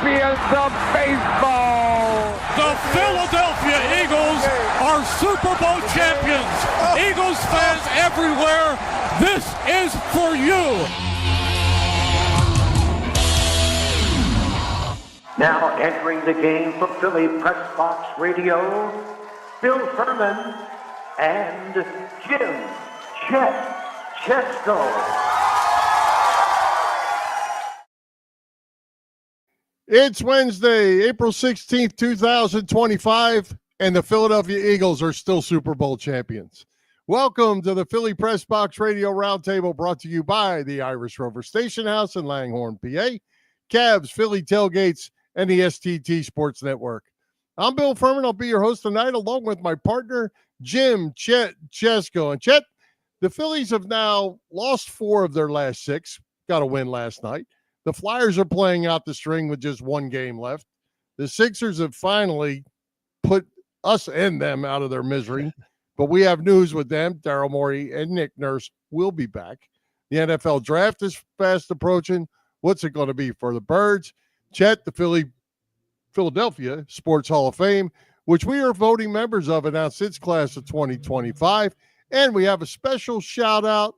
champions of baseball. The Philadelphia Eagles are Super Bowl champions. Eagles fans everywhere, this is for you. Now entering the game for Philly Press Box Radio, Bill Furman and Jim Chet Chesko. It's Wednesday, April 16th, 2025, and the Philadelphia Eagles are still Super Bowl champions. Welcome to the Philly Press Box Radio Roundtable, brought to you by the Irish Rover Station House in Langhorne, PA, Cavs, Philly Tailgates, and the STT Sports Network. I'm Bill Furman. I'll be your host tonight, along with my partner, Jim Chet Chesko. And Chet, the Phillies have now lost 4 of their last 6, got a win last night. The Flyers are playing out the string with just 1 game left. The Sixers have finally put us and them out of their misery, but we have news with them. Daryl, Morey, and Nick Nurse will be back. The NFL draft is fast approaching. What's it going to be for the Birds? Chet, the Philadelphia Sports Hall of Fame, which we are voting members of, announced its class of 2025. And we have a special shout out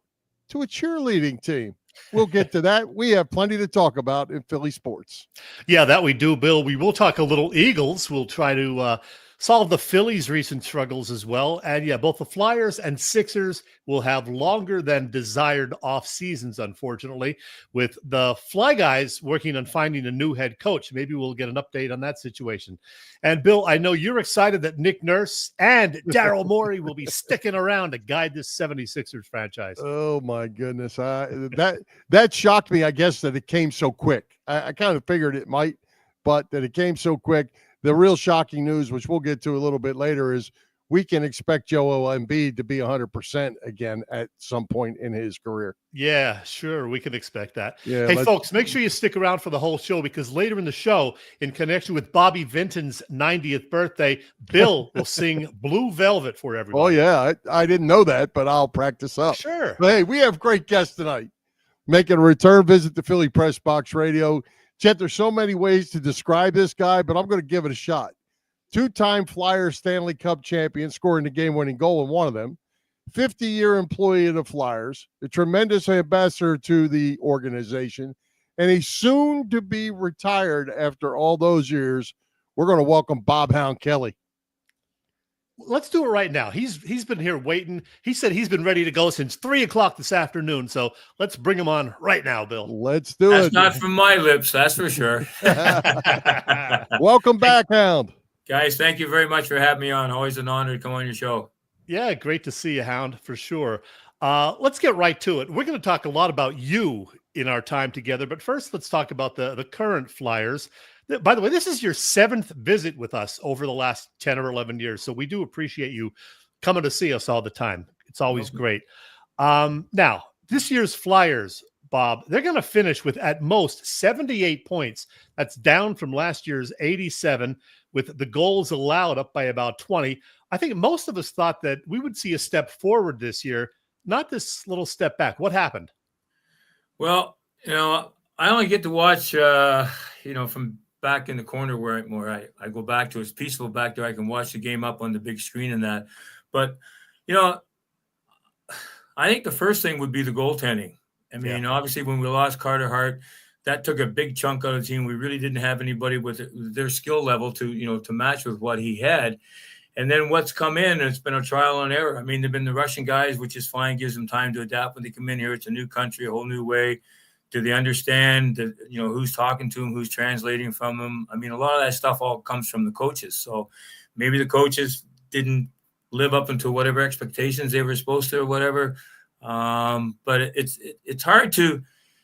to a cheerleading team. We'll get to that. We have plenty to talk about in Philly sports. Yeah, that we do, Bill. We will talk a little Eagles. We'll try to solve the Phillies' recent struggles as well. And yeah, both the Flyers and Sixers will have longer than desired off seasons, unfortunately, with the Fly Guys working on finding a new head coach. Maybe we'll get an update on that situation. And Bill, I know you're excited that Nick Nurse and Daryl Morey will be sticking around to guide this 76ers franchise. Oh my goodness. That shocked me, I guess, that it came so quick. I kind of figured it might, but that it came so quick. The real shocking news, which we'll get to a little bit later, is we can expect Joel Embiid to be 100% again at some point in his career. Yeah, sure. We can expect that. Yeah, hey, folks, make sure you stick around for the whole show, because later in the show, in connection with Bobby Vinton's 90th birthday, Bill will sing Blue Velvet for everybody. Oh, yeah. I didn't know that, but I'll practice up. Sure. But hey, we have great guests tonight. Making a return visit to Philly Press Box Radio. Chet, there's so many ways to describe this guy, but I'm going to give it a shot. 2-time Flyers Stanley Cup champion, scoring the game-winning goal in one of them. 50-year employee of the Flyers, a tremendous ambassador to the organization, and he's soon to be retired after all those years. We're going to welcome Bob Hound Kelly. Let's do it right now. He's been here waiting. He said he's been ready to go since 3:00 this afternoon. So let's bring him on right now, Bill. Let's do it. That's not from my lips, that's for sure. Welcome back, Hound. Guys, thank you very much for having me on. Always an honor to come on your show. Yeah, great to see you, Hound, for sure. Let's get right to it. We're going to talk a lot about you in our time together, but first let's talk about the current Flyers. By the way, this is your 7th visit with us over the last 10 or 11 years, so we do appreciate you coming to see us all the time. It's always great. Now, this year's Flyers, Bob, they're going to finish with at most 78 points. That's down from last year's 87, with the goals allowed up by about 20. I think most of us thought that we would see a step forward this year, not this little step back. What happened? Well, I only get to watch, from back in the corner where I go back to. It's peaceful back there. I can watch the game up on the big screen and that. But, I think the first thing would be the goaltending. I mean, obviously when we lost Carter Hart, that took a big chunk out of the team. We really didn't have anybody with their skill level to match with what he had. And then what's come in, it's been a trial and error. I mean, they've been the Russian guys, which is fine, gives them time to adapt when they come in here. It's a new country, a whole new way. Do they understand that, who's talking to them, who's translating from them? I mean, a lot of that stuff all comes from the coaches. So maybe the coaches didn't live up into whatever expectations they were supposed to or whatever. But it's hard to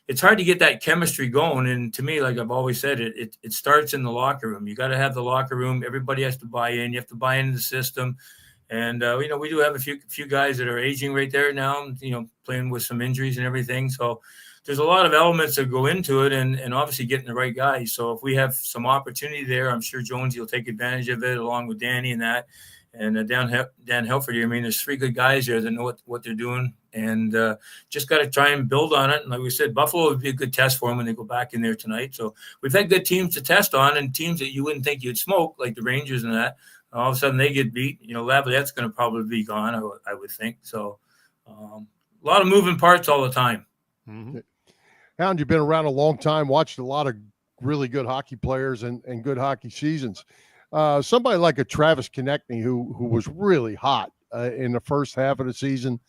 get that chemistry going. And to me, like I've always said, it starts in the locker room. You got to have the locker room. Everybody has to buy in. You have to buy into the system. And, we do have a few guys that are aging right there now, playing with some injuries and everything. So there's a lot of elements that go into it, and obviously getting the right guys. So if we have some opportunity there, I'm sure Jonesy will take advantage of it along with Danny and that. And Dan Helford, I mean, there's 3 good guys there that know what they're doing, and just got to try and build on it. And like we said, Buffalo would be a good test for them when they go back in there tonight. So we've had good teams to test on, and teams that you wouldn't think you'd smoke, like the Rangers and that. All of a sudden they get beat. Lavallette's going to probably be gone, I would think. So a lot of moving parts all the time. Mm-hmm. Hound, you've been around a long time, watched a lot of really good hockey players and good hockey seasons. Somebody like a Travis Konechny, who was really hot in the first half of the season,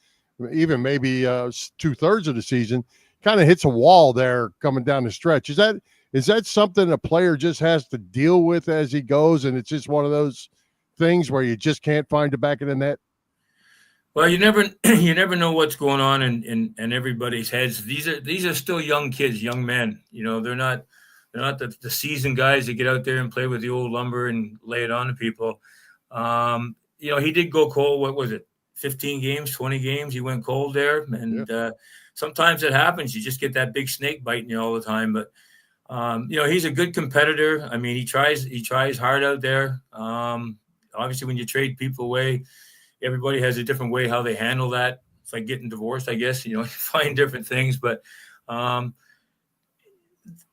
even maybe 2/3 of the season, kind of hits a wall there coming down the stretch. Is that something a player just has to deal with as he goes, and it's just one of those things where you just can't find the back of the net? Well, you never know what's going on in everybody's heads. These are still young kids, young men. They're not the seasoned guys that get out there and play with the old lumber and lay it on to people. He did go cold. What was it? 15 games, 20 games. He went cold there, and sometimes it happens. You just get that big snake biting you all the time. But he's a good competitor. I mean, he tries hard out there. Obviously, when you trade people away, everybody has a different way how they handle that. It's like getting divorced, I guess. You find different things, but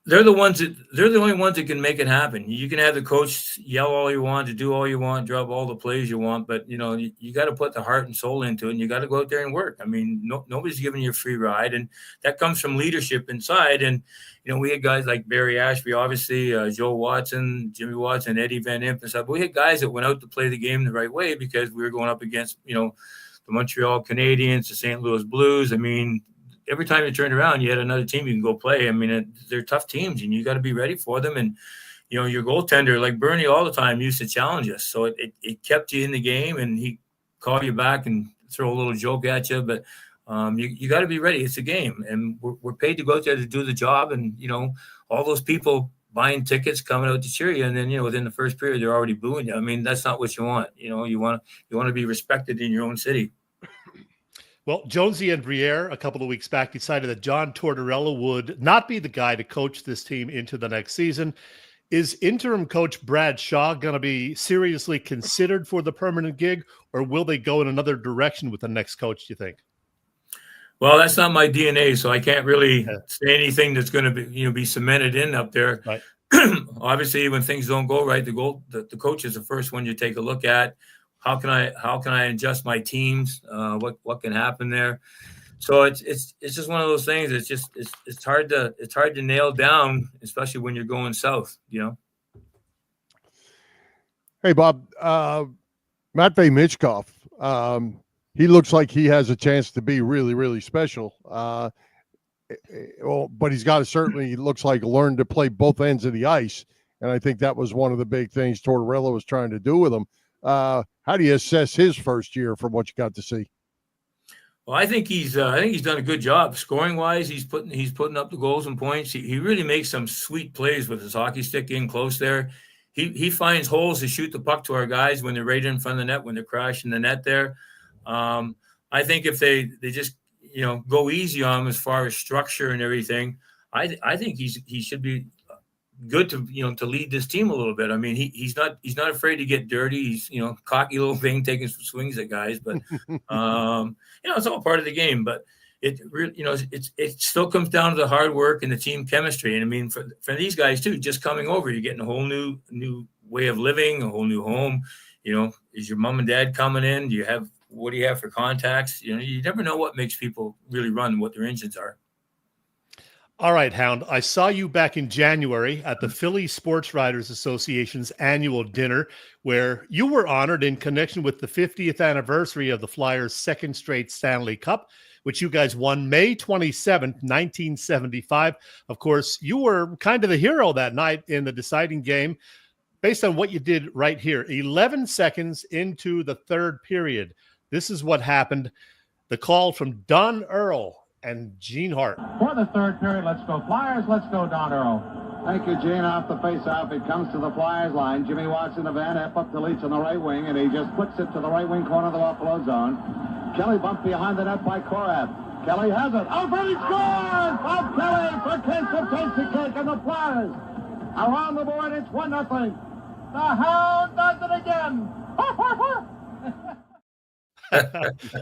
they're the only ones that can make it happen. You can have the coach yell all you want, to do all you want, drop all the plays you want, but you got to put the heart and soul into it, and you got to go out there and work. I mean, nobody's giving you a free ride, and that comes from leadership inside. And we had guys like Barry Ashby, obviously, Joe Watson, Jimmy Watson, Eddie Van Imp and stuff. But we had guys that went out to play the game the right way because we were going up against the Montreal Canadiens, the St. Louis Blues. I mean, every time you turned around, you had another team you can go play. I mean, they're tough teams, and you got to be ready for them. And, your goaltender, like Bernie all the time, used to challenge us. So it kept you in the game, and he called you back and throw a little joke at you. But you got to be ready. It's a game, and we're paid to go out there to do the job. And, all those people buying tickets, coming out to cheer you, and then, within the first period, they're already booing you. I mean, that's not what you want. You want to be respected in your own city. Well, Jonesy and Briere, a couple of weeks back, decided that John Tortorella would not be the guy to coach this team into the next season. Is interim coach Brad Shaw going to be seriously considered for the permanent gig, or will they go in another direction with the next coach, do you think? Well, that's not my DNA, so I can't really say anything that's going to be cemented in up there. Right. Obviously, when things don't go right, the coach is the first one you take a look at. How can I adjust my teams? What can happen there? So it's just one of those things. It's hard to nail down, especially when you're going south. Hey, Bob, Matvei Michkov. He looks like he has a chance to be really, really special. But he's got to certainly looks like learn to play both ends of the ice, and I think that was one of the big things Tortorella was trying to do with him. How do you assess his first year from what you got to see? Well, I think he's done a good job scoring wise. He's putting up the goals and points. He really makes some sweet plays with his hockey stick in close there. He finds holes to shoot the puck to our guys when they're right in front of the net, when they're crashing the net there. I think if they just go easy on him as far as structure and everything, I think he should be good to lead this team a little bit. I mean, he's not afraid to get dirty. He's cocky little thing, taking some swings at guys, but it's all part of the game. But it really it still comes down to the hard work and the team chemistry. And I mean, for these guys too, just coming over, you're getting a whole new way of living, a whole new home. Is your mom and dad coming in? What do you have for contacts? You never know what makes people really run, what their engines are. All right, Hound, I saw you back in January at the Phillies Sports Writers Association's annual dinner, where you were honored in connection with the 50th anniversary of the Flyers' second straight Stanley Cup, which you guys won May 27th, 1975. Of course, you were kind of the hero that night in the deciding game based on what you did right here. 11 seconds into the third period, this is what happened. The call from Don Earl and Gene Hart. For the third period, let's go Flyers, let's go Don Earl. Thank you, Gene. Off the face-off, it comes to the Flyers line. Jimmy Watson of Van Epp up to Leach on the right wing, and he just puts it to the right wing corner of the Buffalo zone. Kelly bumped behind the net by Korath. Kelly has it. Over, he scores! Bob Kelly for Kansas takes the kick, and the Flyers are on the board. It's 1-0. The Hound does it again.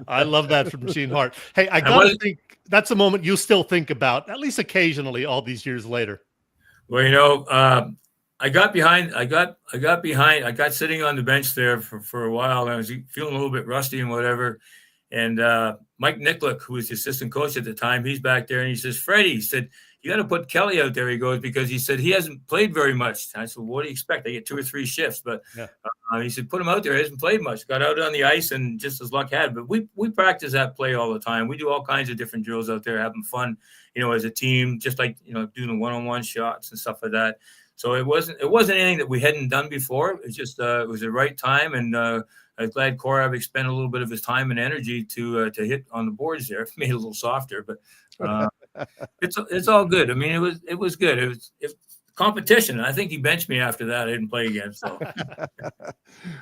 I love that from Gene Hart. Hey, I gotta think that's a moment you still think about, at least occasionally, all these years later. Well, I got behind. I got sitting on the bench there for a while, and I was feeling a little bit rusty and whatever. And Mike Nicklick, who was the assistant coach at the time, he's back there, and he says, "Freddie," he said, "you got to put Kelly out there." He goes, because he said he hasn't played very much. And I said, "What do you expect? I get 2 or 3 shifts." But he said, "Put him out there. He hasn't played much. Got out on the ice, and just as luck had." But we practice that play all the time. We do all kinds of different drills out there, having fun, as a team, just like doing the one-on-one shots and stuff like that. So it wasn't anything that we hadn't done before. It's just it was the right time, and I was glad Korab expended a little bit of his time and energy to hit on the boards there. Made it a little softer, but it's all good. I mean, it was good. It was competition. I think he benched me after that. I didn't play again. So,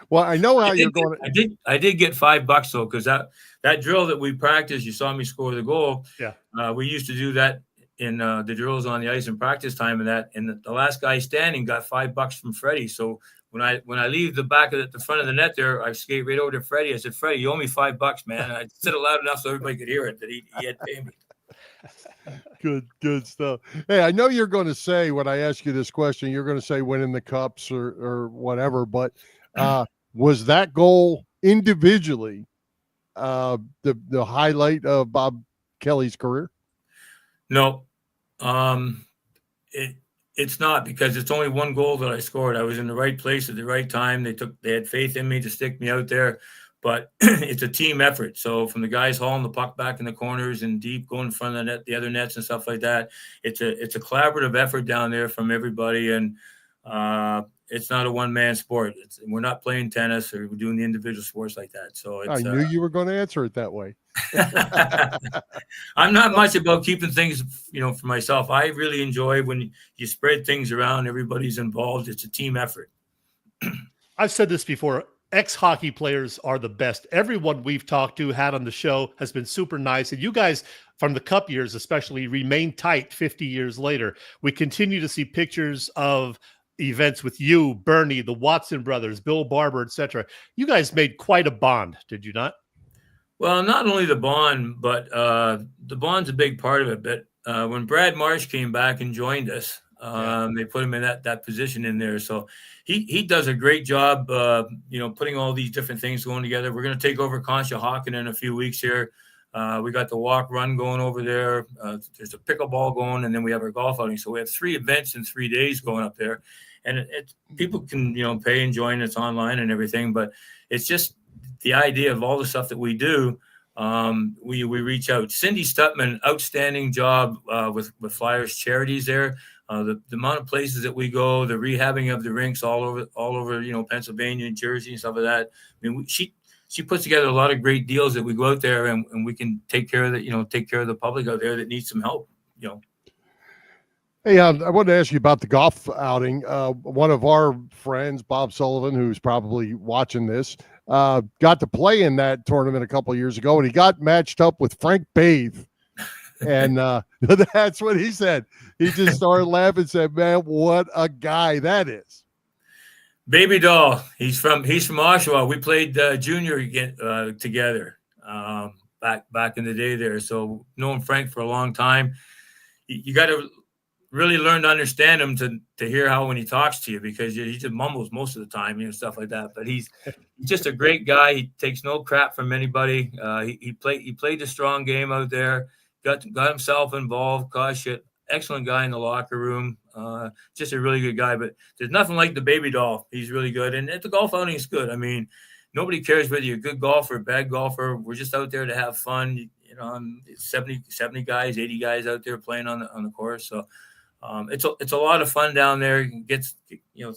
well, I know how you're going. I did get $5 though, because that drill that we practiced, you saw me score the goal. Yeah, we used to do that in the drills on the ice in practice time, and the last guy standing got $5 from Freddie. So when I leave the front of the net there, I skate right over to Freddie. I said, "Freddie, you owe me $5, man." And I said it loud enough so everybody could hear it that he had paid me. Good stuff. Hey, I know you're going to say, when I ask you this question, you're going to say winning the cups or whatever, but was that goal individually the highlight of Bob Kelly's career? No, it's not, because it's only one goal that I scored. I was in the right place at the right time. They had faith in me to stick me out there, but it's a team effort. So from the guys hauling the puck back in the corners and deep, going in front of the net, the other nets and stuff like that, it's a collaborative effort down there from everybody, and it's not a one-man sport. We're not playing tennis or we're doing the individual sports like that. So I knew you were going to answer it that way. I'm not much about keeping things, for myself. I really enjoy when you spread things around, everybody's involved. It's a team effort. I've said this before. Ex-hockey players are the best. Everyone we've talked to, had on the show, has been super nice. And you guys, from the Cup years especially, remain tight 50 years later. We continue to see pictures of events with you, Bernie, the Watson brothers, Bill Barber, etc. You guys made quite a bond, did you not? Well, not only the bond, but the bond's a big part of it. But when Brad Marsh came back and joined us, they put him in that position in there. So he does a great job, putting all these different things going together. We're going to take over Conshohocken in a few weeks here. We got the walk run going over there. There's a pickleball going, and then we have our golf outing. So we have 3 events in 3 days going up there. And people can, pay and join. It's online and everything, but it's just the idea of all the stuff that we do. We reach out. Cindy Stutman, outstanding job with Flyers charities there. The amount of places that we go, the rehabbing of the rinks all over Pennsylvania and Jersey and stuff like that. I mean, she puts together a lot of great deals that we go out there and we can take care of the public out there that needs some help. Hey, I wanted to ask you about the golf outing. One of our friends, Bob Sullivan, who's probably watching this, got to play in that tournament a couple of years ago, and he got matched up with Frank Bathe. And that's what he said. He just started laughing and said, "Man, what a guy that is." Baby doll. He's from Oshawa. We played junior again together back in the day there. So knowing Frank for a long time, you got to really learn to understand him to hear how when he talks to you, because he just mumbles most of the time, stuff like that. But he's just a great guy. He takes no crap from anybody. He played a strong game out there. Got himself involved. Caused shit. Excellent guy in the locker room. Just a really good guy. But there's nothing like the baby doll. He's really good. And at the golf outing, it's good. I mean, nobody cares whether you're a good golfer, bad golfer. We're just out there to have fun. 70 guys, 80 guys out there playing on the course. So it's a lot of fun down there. Gets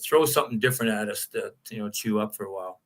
throw something different at us to chew up for a while.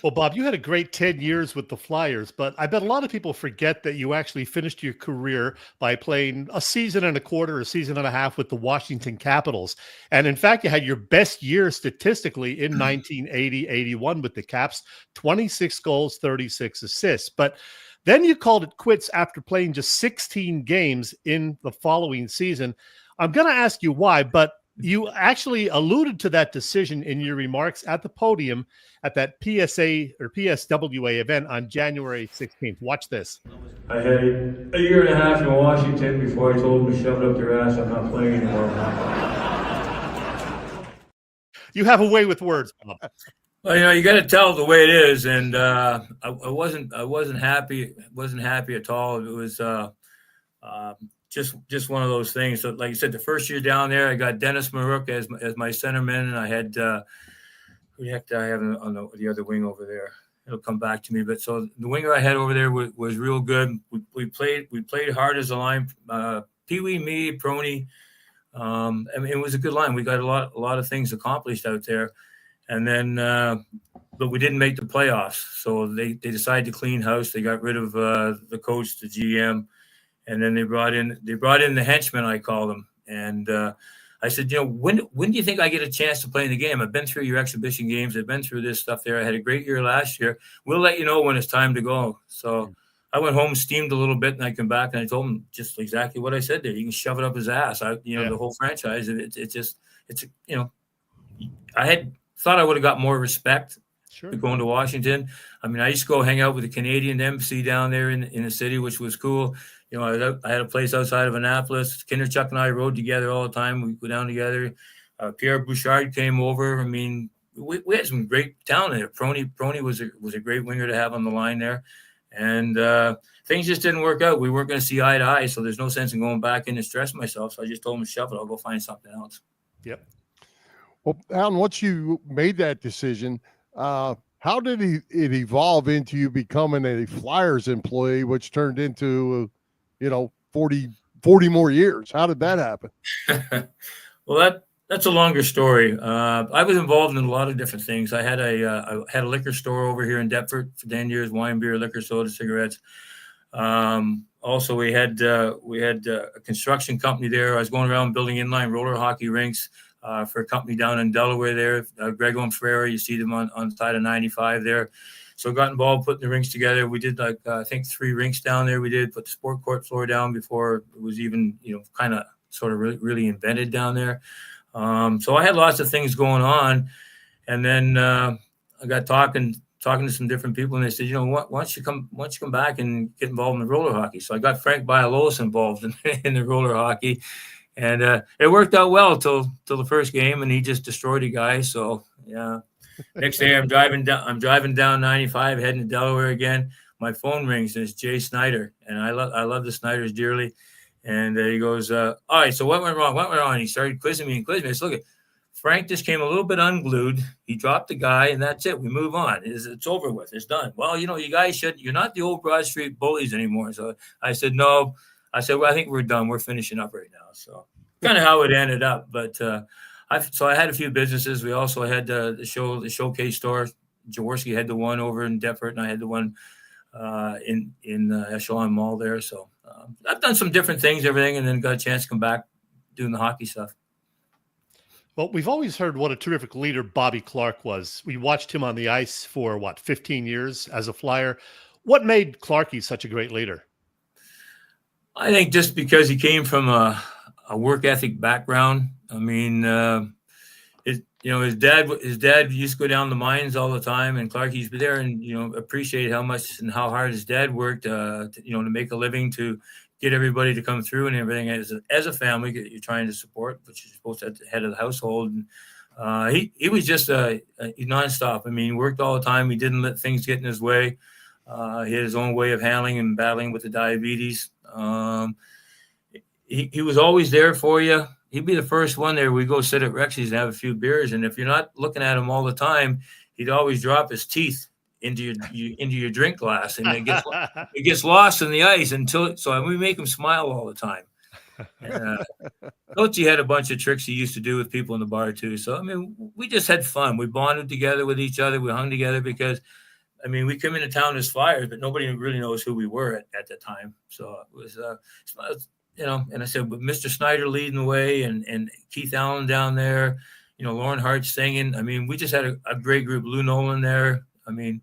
Well, Bob, you had a great 10 years with the Flyers, but I bet a lot of people forget that you actually finished your career by playing a season and a quarter, a season and a half with the Washington Capitals. And in fact, you had your best year statistically in 1980-81 with the Caps, 26 goals, 36 assists. But then you called it quits after playing just 16 games in the following season. I'm going to ask you why, but You actually alluded to that decision in your remarks at the podium at that PSA or PSWA event on January 16th. Watch this. I had a year and a half in Washington before I told them to shove it up their ass. I'm not playing anymore. You have a way with words, Bob. Well, you got to tell it the way it is, and I wasn't happy. Wasn't happy at all. It was just one of those things. So, like I said, the first year down there, I got Dennis Marook as my centerman, and I had who the heck did I have on the other wing over there? It'll come back to me. But so the winger I had over there was real good. We played hard as a line. Pee Wee, me, Prony. I mean, it was a good line. We got a lot of things accomplished out there. And then, but we didn't make the playoffs. So they decided to clean house. They got rid of the coach, the GM, and then they brought in the henchman, I call them. And I said, when do you think I get a chance to play in the game? I've been through your exhibition games. I've been through this stuff there. I had a great year last year. We'll let you know when it's time to go. So I went home, steamed a little bit, and I come back and I told him just exactly what I said there. You can shove it up his ass. The whole franchise. I had thought I would have got more respect going to Washington. I mean, I used to go hang out with the Canadian embassy down there in the city, which was cool. I had a place outside of Annapolis. Kinderchuck and I rode together all the time. We go down together. Pierre Bouchard came over. I mean, we had some great talent there. Prony was a great winger to have on the line there. And things just didn't work out. We weren't going to see eye to eye, so there's no sense in going back in and stressing myself. So I just told him to shove it. I'll go find something else. Yep. Well, Hound, once you made that decision, how did it evolve into you becoming a Flyers employee, which turned into, 40 more years? How did that happen? Well, that's a longer story. I was involved in a lot of different things. I had a liquor store over here in Deptford for 10 years, wine, beer, liquor, soda, cigarettes. Also, we had a construction company there. I was going around building inline roller hockey rinks for a company down in Delaware there, Grego and Ferreira. You see them on the side of 95 there. So got involved putting the rinks together. We did I think 3 rinks down there. We did put the sport court floor down before it was even, kind of sort of really invented down there. So I had lots of things going on. And then I got talking to some different people, and they said, why don't you come back and get involved in the roller hockey? So I got Frank Bialolos involved in the roller hockey. And it worked out well till the first game, and he just destroyed a guy. So yeah. Next day, I'm driving down 95, heading to Delaware again. My phone rings, and it's Jay Snyder, and I love the Snyders dearly. And he goes, all right, so what went wrong? What went wrong? And he started quizzing me. I said, look, Frank just came a little bit unglued. He dropped the guy, and that's it. We move on. It's over with. It's done. Well, you guys you're not the old Broad Street bullies anymore. So I said, no. I said, well, I think we're done. We're finishing up right now. So kind of how it ended up. But I had a few businesses. We also had the showcase store. Jaworski had the one over in Deptford, and I had the one in Echelon Mall there. So I've done some different things, everything, and then got a chance to come back doing the hockey stuff. Well, we've always heard what a terrific leader Bobby Clarke was. We watched him on the ice for 15 years as a Flyer. What made Clarkie such a great leader? I think just because he came from a work ethic background. I mean, his dad used to go down the mines all the time, and Clark used to be there and, appreciate how much and how hard his dad worked, to make a living, to get everybody to come through and everything. As a family that you're trying to support, which you're supposed to at the head of the household. And he was just nonstop. I mean, he worked all the time. He didn't let things get in his way. He had his own way of handling and battling with the diabetes. He was always there for you. He'd be the first one there. We go sit at Rexy's and have a few beers, and if you're not looking at him all the time, he'd always drop his teeth into your drink glass, and it gets lost in the ice so we make him smile all the time. And, Coachy had a bunch of tricks he used to do with people in the bar too. So I mean, we just had fun. We bonded together with each other. We hung together because, I mean, we come into town as Flyers, but nobody really knows who we were at the time. So it was, and I said, with Mr. Snyder leading the way and Keith Allen down there, Lauren Hart singing. I mean, we just had a great group. Lou Nolan there. I mean,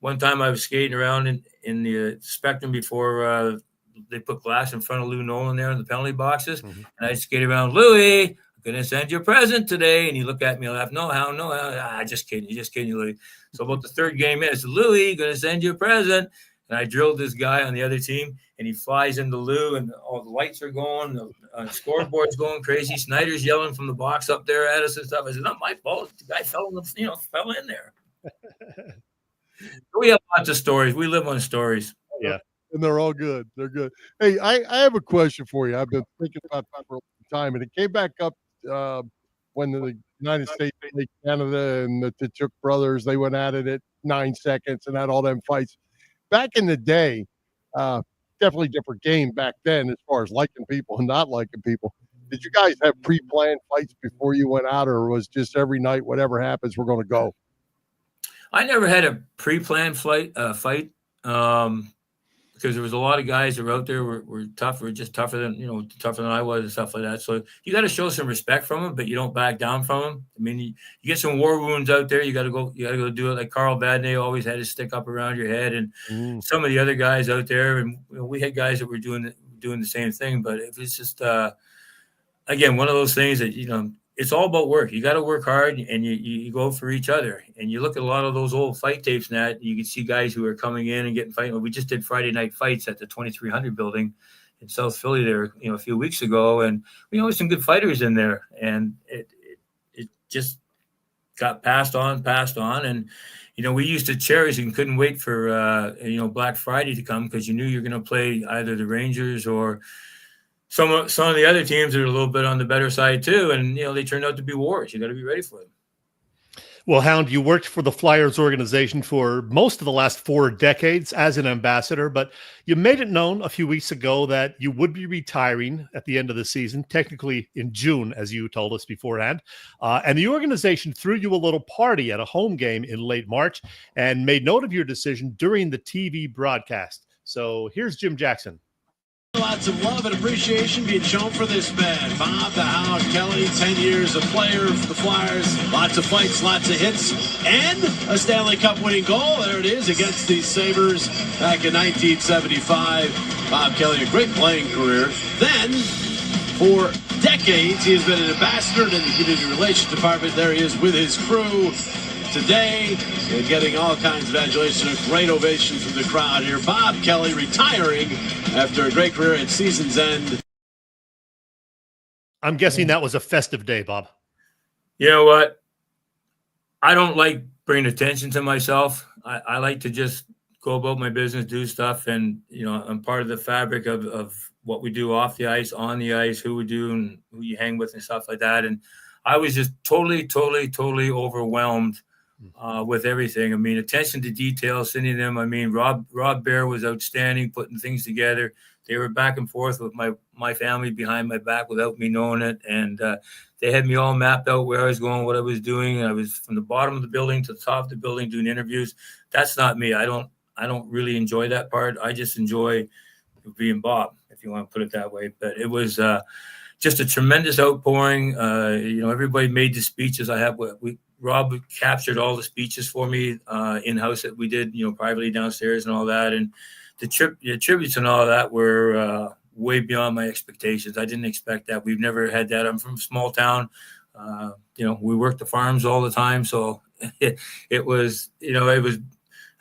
one time I was skating around in the Spectrum before they put glass in front of Lou Nolan there in the penalty boxes. Mm-hmm. And I'd skate around, Louie, gonna send you a present today. And he looked at me and laughed, no, Hound, no, Hound. Just kidding, Louis. So about the third game in, I said, Louis, gonna send you a present. And I drilled this guy on the other team, and he flies into Lou, and all the lights are going, the scoreboard's going crazy. Snyder's yelling from the box up there at us and stuff. I said, not my fault. The guy fell in there. We have lots of stories. We live on stories. Yeah. And they're all good. They're good. Hey, I have a question for you. I've been thinking about that for a long time, and it came back up when the United States played Canada and the Tkachuk brothers. They went at it at 9 seconds and had all them fights. Back in the day, definitely different game back then as far as liking people and not liking people. Did you guys have pre-planned fights before you went out, or was just every night, whatever happens, we're going to go? I never had a pre-planned fight. Because there was a lot of guys that were out there were tough, were just tougher than I was and stuff like that. So you got to show some respect from them, but you don't back down from them. I mean, you get some war wounds out there. You got to go do it. Like Carl Badney always had his stick up around your head, and some of the other guys out there, and we had guys that were doing the same thing. But if it's just again, one of those things that it's all about work. You got to work hard, and you go for each other. And you look at a lot of those old fight tapes and that, you can see guys who are coming in and getting fighting. We just did Friday night fights at the 2300 building in South Philly there, a few weeks ago, and we always some good fighters in there. And it just got passed on, and we used to cherish and couldn't wait for Black Friday to come, because you knew you're going to play either the Rangers or some of the other teams that are a little bit on the better side too, and they turned out to be wars. You got to be ready for them. Well, Hound, you worked for the Flyers organization for most of the last 4 decades as an ambassador, but you made it known a few weeks ago that you would be retiring at the end of the season, technically in June, as you told us beforehand. And the organization threw you a little party at a home game in late March and made note of your decision during the TV broadcast. So here's Jim Jackson. Lots of love and appreciation being shown for this man. Bob the Hound Kelly, 10 years a player for the Flyers. Lots of fights, lots of hits, and a Stanley Cup winning goal. There it is against the Sabres back in 1975. Bob Kelly, a great playing career. Then, for decades, he has been an ambassador in the Community Relations Department. There he is with his crew. Today, getting all kinds of adulation, a great ovation from the crowd here. Bob Kelly retiring after a great career at season's end. I'm guessing that was a festive day, Bob. You know what? I don't like bringing attention to myself. I like to just go about my business, do stuff, and I'm part of the fabric of what we do off the ice, on the ice, who we do, and who you hang with, and stuff like that. And I was just totally overwhelmed with everything. I mean, attention to detail, sending them. I mean, Rob Bear was outstanding, putting things together. They were back and forth with my family behind my back without me knowing it. And they had me all mapped out where I was going, what I was doing. And I was from the bottom of the building to the top of the building doing interviews. That's not me. I don't really enjoy that part. I just enjoy being Bob, if you want to put it that way. But it was just a tremendous outpouring. Everybody made the speeches. Rob captured all the speeches for me in-house that we did, privately downstairs and all that. And the tributes and all that were way beyond my expectations. I didn't expect that. We've never had that. I'm from a small town. We worked the farms all the time. So it was,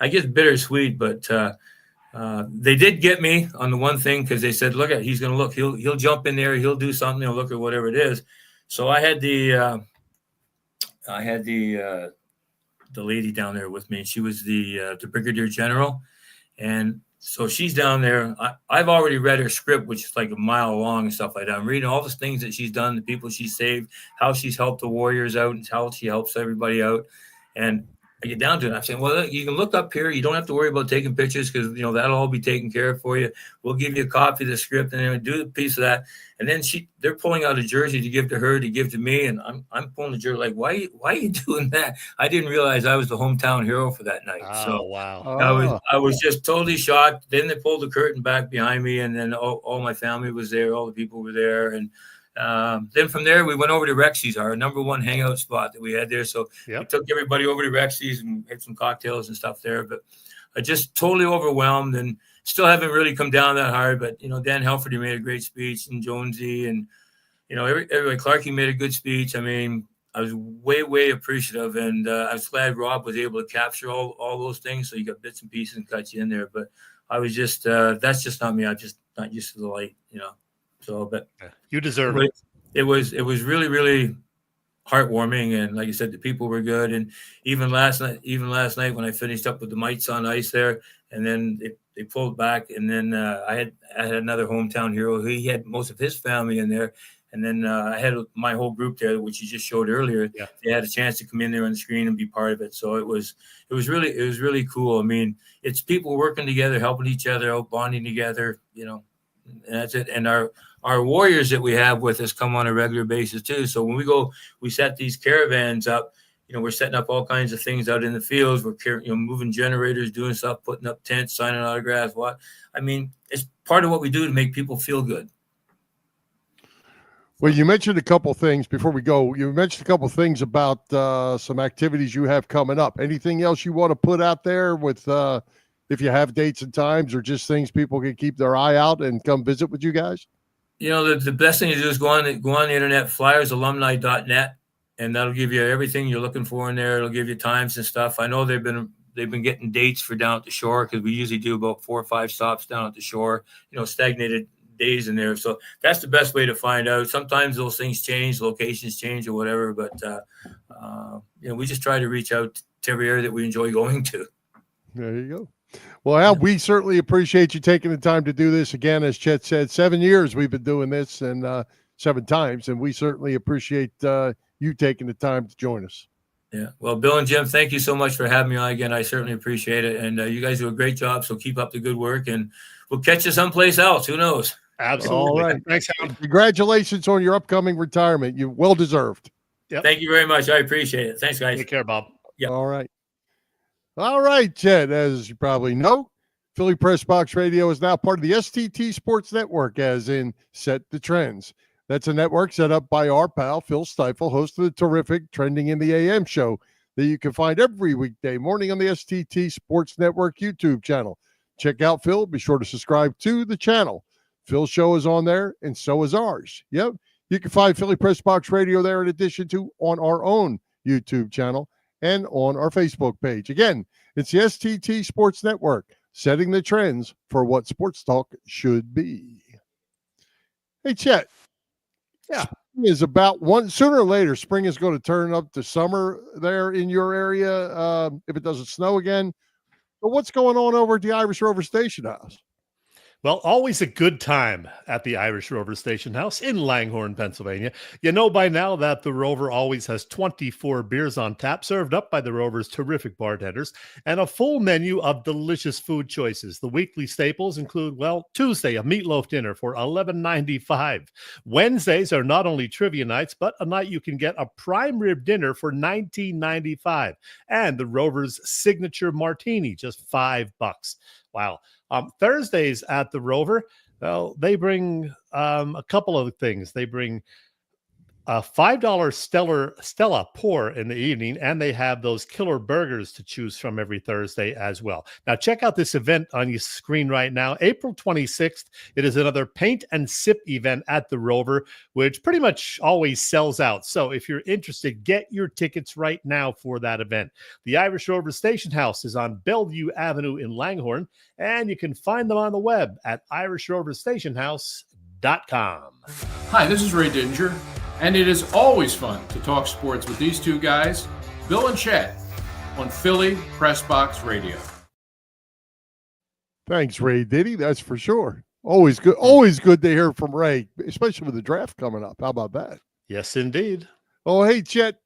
I guess, bittersweet, but they did get me on the one thing, because they said, look at, he's going to look, he'll jump in there, he'll do something, he'll look at whatever it is. So I had the lady down there with me. She was the brigadier general. And so she's down there. I've already read her script, which is like a mile long and stuff like that. I'm reading all the things that she's done, the people she's saved, how she's helped the Warriors out, and how she helps everybody out. And I get down to it. I'm saying, well, you can look up here. You don't have to worry about taking pictures, because, that'll all be taken care of for you. We'll give you a copy of the script and then do a piece of that. And then they're pulling out a jersey to give to her, to give to me. And I'm pulling the jersey like, why are you doing that? I didn't realize I was the hometown hero for that night. Oh, so wow. I was just totally shocked. Then they pulled the curtain back behind me, and then all my family was there. All the people were there. And then from there, we went over to Rexy's, our number one hangout spot that we had there. So we took everybody over to Rexy's and had some cocktails and stuff there. But I just totally overwhelmed, and still haven't really come down that hard. But, Dan Helferty made a great speech, and Jonesy, and, everybody, Clarkie made a good speech. I mean, I was way appreciative, and I was glad Rob was able to capture all those things. So you got bits and pieces and cut you in there. But I was just that's just not me. I'm just not used to the light, So, but you deserve it. It was really heartwarming, and like I said, the people were good. And even last night when I finished up with the mites on ice there, and then they pulled back, and then I had another hometown hero. He had most of his family in there. And then I had my whole group there, which you just showed earlier. Yeah. They had a chance to come in there on the screen and be part of it. So it was really cool. I mean, it's people working together, helping each other out, bonding together, and that's it. And our warriors that we have with us come on a regular basis too. So when we go, we set these caravans up. We're setting up all kinds of things out in the fields. We're moving generators, doing stuff, putting up tents, signing autographs. It's part of what we do to make people feel good. Well, you mentioned a couple things before we go. You mentioned a couple things about some activities you have coming up. Anything else you want to put out there with if you have dates and times, or just things people can keep their eye out and come visit with you guys? The best thing to do is go on the internet, flyersalumni.net, and that'll give you everything you're looking for in there. It'll give you times and stuff. I know they've been getting dates for down at the shore, because we usually do about 4 or 5 stops down at the shore, stagnated days in there. So that's the best way to find out. Sometimes those things change, locations change or whatever, but we just try to reach out to every area that we enjoy going to. There you go. Well, Al, we certainly appreciate you taking the time to do this again. As Chet said, 7 years we've been doing this, and 7 times, and we certainly appreciate you taking the time to join us. Yeah. Well, Bill and Jim, thank you so much for having me on again. I certainly appreciate it. And you guys do a great job. So keep up the good work, and we'll catch you someplace else. Who knows? Absolutely. All right. Thanks, Hound. Congratulations on your upcoming retirement. You well deserved. Yep. Thank you very much. I appreciate it. Thanks, guys. Take care, Bob. Yeah. All right, Chet. As you probably know, Philly Press Box Radio is now part of the STT Sports Network, as in Set the Trends. That's a network set up by our pal, Phil Stiefel, host of the terrific Trending in the AM show that you can find every weekday morning on the STT Sports Network YouTube channel. Check out Phil. Be sure to subscribe to the channel. Phil's show is on there, and so is ours. Yep. You can find Philly Press Box Radio there, in addition to on our own YouTube channel and on our Facebook page. Again, it's the STT Sports Network, setting the trends for what sports talk should be. Hey, Chet. Yeah. Spring is about sooner or later, spring is going to turn up to summer there in your area, if it doesn't snow again. But what's going on over at the Irish Rover Station House? Well, always a good time at the Irish Rover Station House in Langhorne, Pennsylvania. You know by now that the Rover always has 24 beers on tap, served up by the Rover's terrific bartenders, and a full menu of delicious food choices. The weekly staples include, Tuesday, a meatloaf dinner for $11.95. Wednesdays are not only trivia nights, but a night you can get a prime rib dinner for $19.95. And the Rover's signature martini, just $5. Wow. Thursdays at the Rover, they bring a couple of things. They bring a $5 Stella pour in the evening, and they have those killer burgers to choose from every Thursday as well. Now, check out this event on your screen right now. April 26th, it is another paint and sip event at the Rover, which pretty much always sells out. So if you're interested, get your tickets right now for that event. The Irish Rover Station House is on Bellevue Avenue in Langhorne, and you can find them on the web at irishoverstationhouse.com. Hi, this is Ray Dinger. And it is always fun to talk sports with these two guys, Bill and Chet, on Philly Press Box Radio. Thanks, Ray Diddy. That's for sure. Always good. Always good to hear from Ray, especially with the draft coming up. How about that? Yes, indeed. Oh, hey, Chet.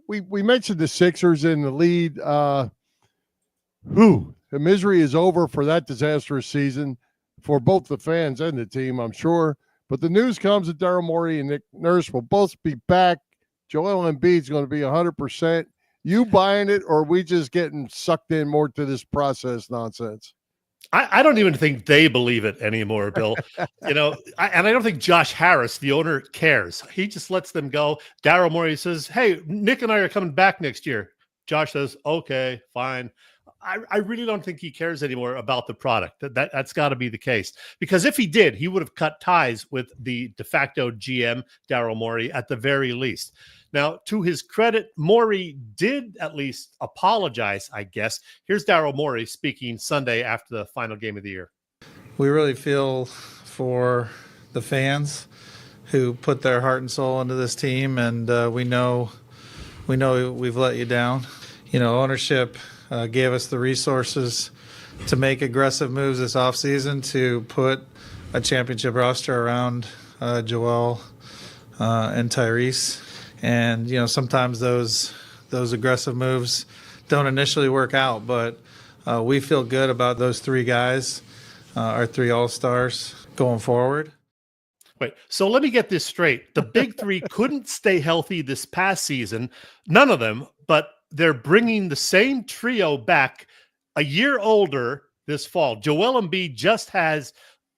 We mentioned the Sixers in the lead. The misery is over for that disastrous season for both the fans and the team, I'm sure. But the news comes that Daryl Morey and Nick Nurse will both be back. Joel Embiid's going to be 100%. You buying it, or are we just getting sucked in more to this process nonsense? I don't even think they believe it anymore, Bill. And I don't think Josh Harris, the owner, cares. He just lets them go. Daryl Morey says, hey, Nick and I are coming back next year. Josh says, okay, fine. I really don't think he cares anymore about the product. That's got to be the case. Because if he did, he would have cut ties with the de facto GM, Daryl Morey, at the very least. Now, to his credit, Morey did at least apologize, I guess. Here's Daryl Morey speaking Sunday after the final game of the year. We really feel for the fans who put their heart and soul into this team, and we know we've let you down. Ownership gave us the resources to make aggressive moves this offseason to put a championship roster around Joel and Tyrese. And, sometimes those aggressive moves don't initially work out, but we feel good about those three guys, our three All-Stars going forward. Wait, so let me get this straight. The big three couldn't stay healthy this past season, none of them, but they're bringing the same trio back a year older this fall. Joel Embiid just had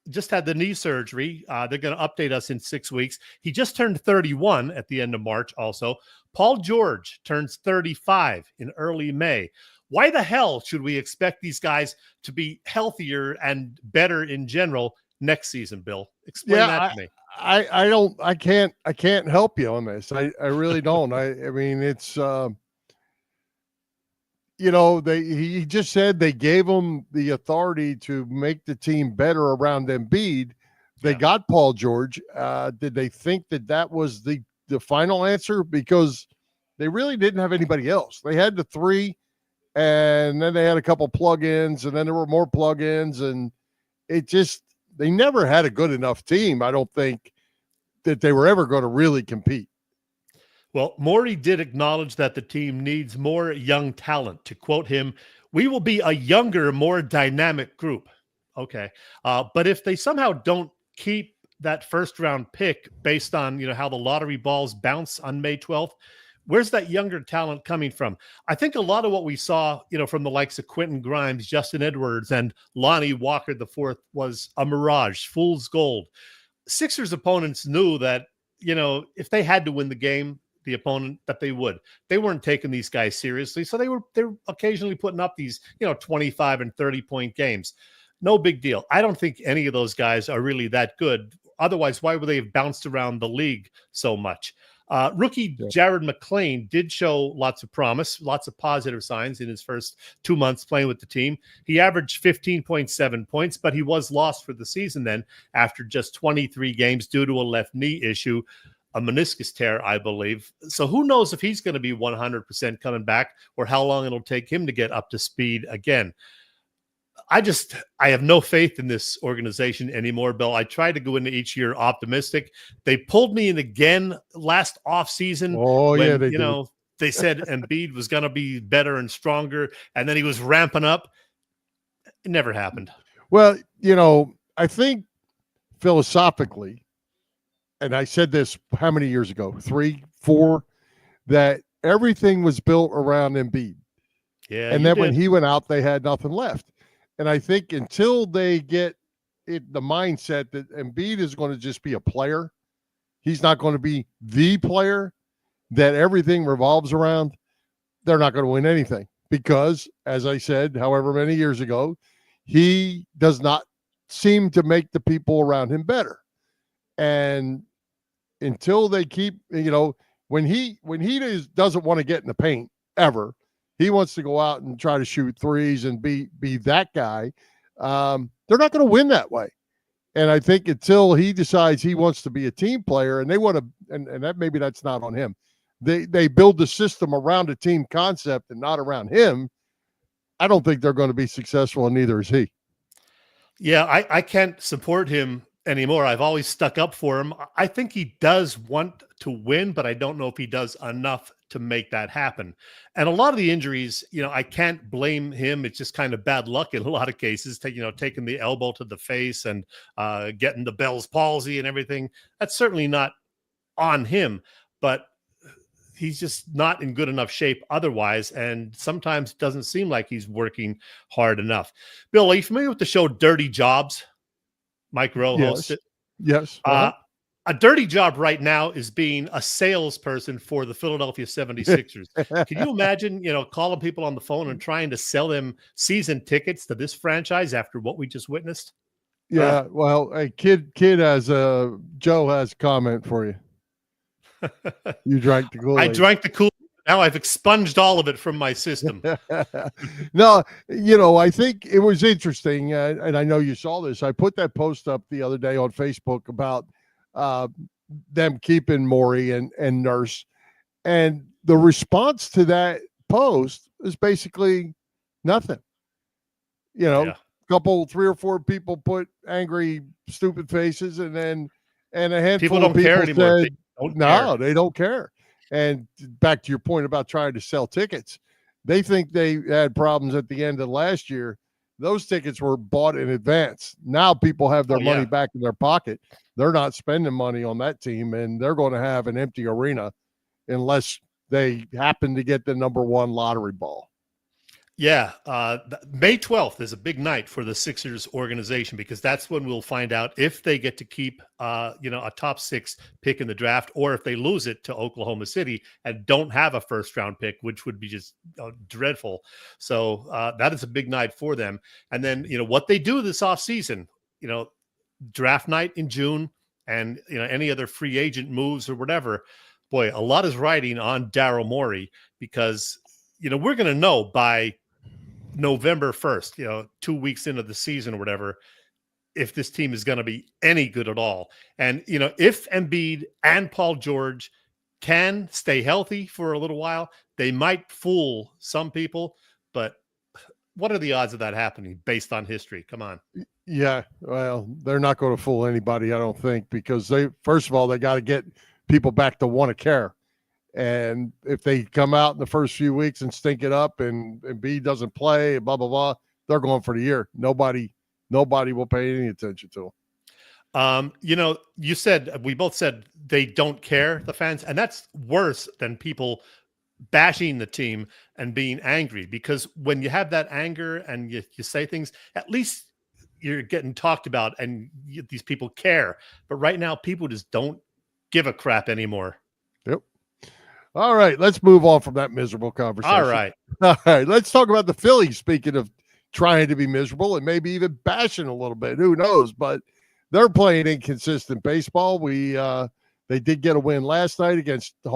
the knee surgery. They're going to update us in 6 weeks. He just turned 31 at the end of March also. Paul George turns 35 in early May. Why the hell should we expect these guys to be healthier and better in general next season, Bill? Explain that to me. I can't help you on this. I really don't. I mean, it's he just said they gave him the authority to make the team better around Embiid. They got Paul George. Did they think that was the final answer? Because they really didn't have anybody else. They had the three, and then they had a couple plug-ins, and then there were more plug-ins, and they never had a good enough team. I don't think that they were ever going to really compete. Well, Morey did acknowledge that the team needs more young talent. To quote him, "We will be a younger, more dynamic group." Okay. But if they somehow don't keep that first-round pick based on, how the lottery balls bounce on May 12th, where's that younger talent coming from? I think a lot of what we saw, from the likes of Quentin Grimes, Justin Edwards, and Lonnie Walker IV was a mirage, fool's gold. Sixers opponents knew that, if they had to win the game, the opponent, that they would. They weren't taking these guys seriously, so they were occasionally putting up these 25 and 30-point games. No big deal. I don't think any of those guys are really that good. Otherwise, why would they have bounced around the league so much? Rookie Jared McClain did show lots of promise, lots of positive signs in his first 2 months playing with the team. He averaged 15.7 points, but he was lost for the season then after just 23 games due to a left knee issue, a meniscus tear, I believe. So who knows if he's going to be 100% coming back or how long it'll take him to get up to speed again. I have no faith in this organization anymore, Bill. I tried to go into each year optimistic. They pulled me in again last offseason. Oh, when, yeah, they did. They said Embiid was going to be better and stronger, and then he was ramping up. It never happened. Well, I think philosophically, and I said this how many years ago? 3, 4, that everything was built around Embiid. Yeah. And then when he went out, they had nothing left. And I think until they get the mindset that Embiid is going to just be a player, he's not going to be the player that everything revolves around, they're not going to win anything. Because, as I said, however many years ago, he does not seem to make the people around him better. And until they keep, when he doesn't want to get in the paint ever, he wants to go out and try to shoot threes and be that guy. They're not going to win that way. And I think until he decides he wants to be a team player, and they want to, and that maybe that's not on him. They build the system around a team concept and not around him. I don't think they're going to be successful, and neither is he. Yeah, I can't support him anymore. I've always stuck up for him. I think he does want to win, but I don't know if he does enough to make that happen. And a lot of the injuries, I can't blame him. It's just kind of bad luck in a lot of cases, taking the elbow to the face and getting the Bell's palsy and everything. That's certainly not on him, but he's just not in good enough shape otherwise. And sometimes it doesn't seem like he's working hard enough. Bill, are you familiar with the show Dirty Jobs? Mike Rowe hosts it. Yes. A dirty job right now is being a salesperson for the Philadelphia 76ers. Can you imagine, calling people on the phone and trying to sell them season tickets to this franchise after what we just witnessed? Yeah, well, a kid has Joe has a comment for you. You drank the Kool-Aid. I drank the Kool-Aid. Now I've expunged all of it from my system. No, I think it was interesting, and I know you saw this. I put that post up the other day on Facebook about them keeping Morey and Nurse, and the response to that post is basically nothing. Couple, 3 or 4 people put angry, stupid faces, and a handful people of don't people care anymore. said, they don't care. And back to your point about trying to sell tickets, they think they had problems at the end of last year. Those tickets were bought in advance. Now people have their money back in their pocket. They're not spending money on that team, and they're going to have an empty arena unless they happen to get the number 1 lottery ball. Yeah, May 12th is a big night for the Sixers organization because that's when we'll find out if they get to keep, a top 6 pick in the draft, or if they lose it to Oklahoma City and don't have a first-round pick, which would be just dreadful. So that is a big night for them. And then, what they do this offseason, draft night in June and, any other free agent moves or whatever, boy, a lot is riding on Daryl Morey because, we're going to know by November 1st, 2 weeks into the season or whatever, if this team is going to be any good at all. And, if Embiid and Paul George can stay healthy for a little while, they might fool some people, but what are the odds of that happening based on history? Come on. Yeah, well, they're not going to fool anybody, I don't think, because first of all, they got to get people back to want to care. And if they come out in the first few weeks and stink it up and B doesn't play, blah, blah, blah, they're going for the year. Nobody will pay any attention to them. We both said they don't care, the fans, and that's worse than people bashing the team and being angry, because when you have that anger and you say things, at least you're getting talked about and these people care. But right now, people just don't give a crap anymore. Yep. All right, let's move on from that miserable conversation. All right, let's talk about the Phillies. Speaking of trying to be miserable and maybe even bashing a little bit, who knows? But they're playing inconsistent baseball. They did get a win last night against the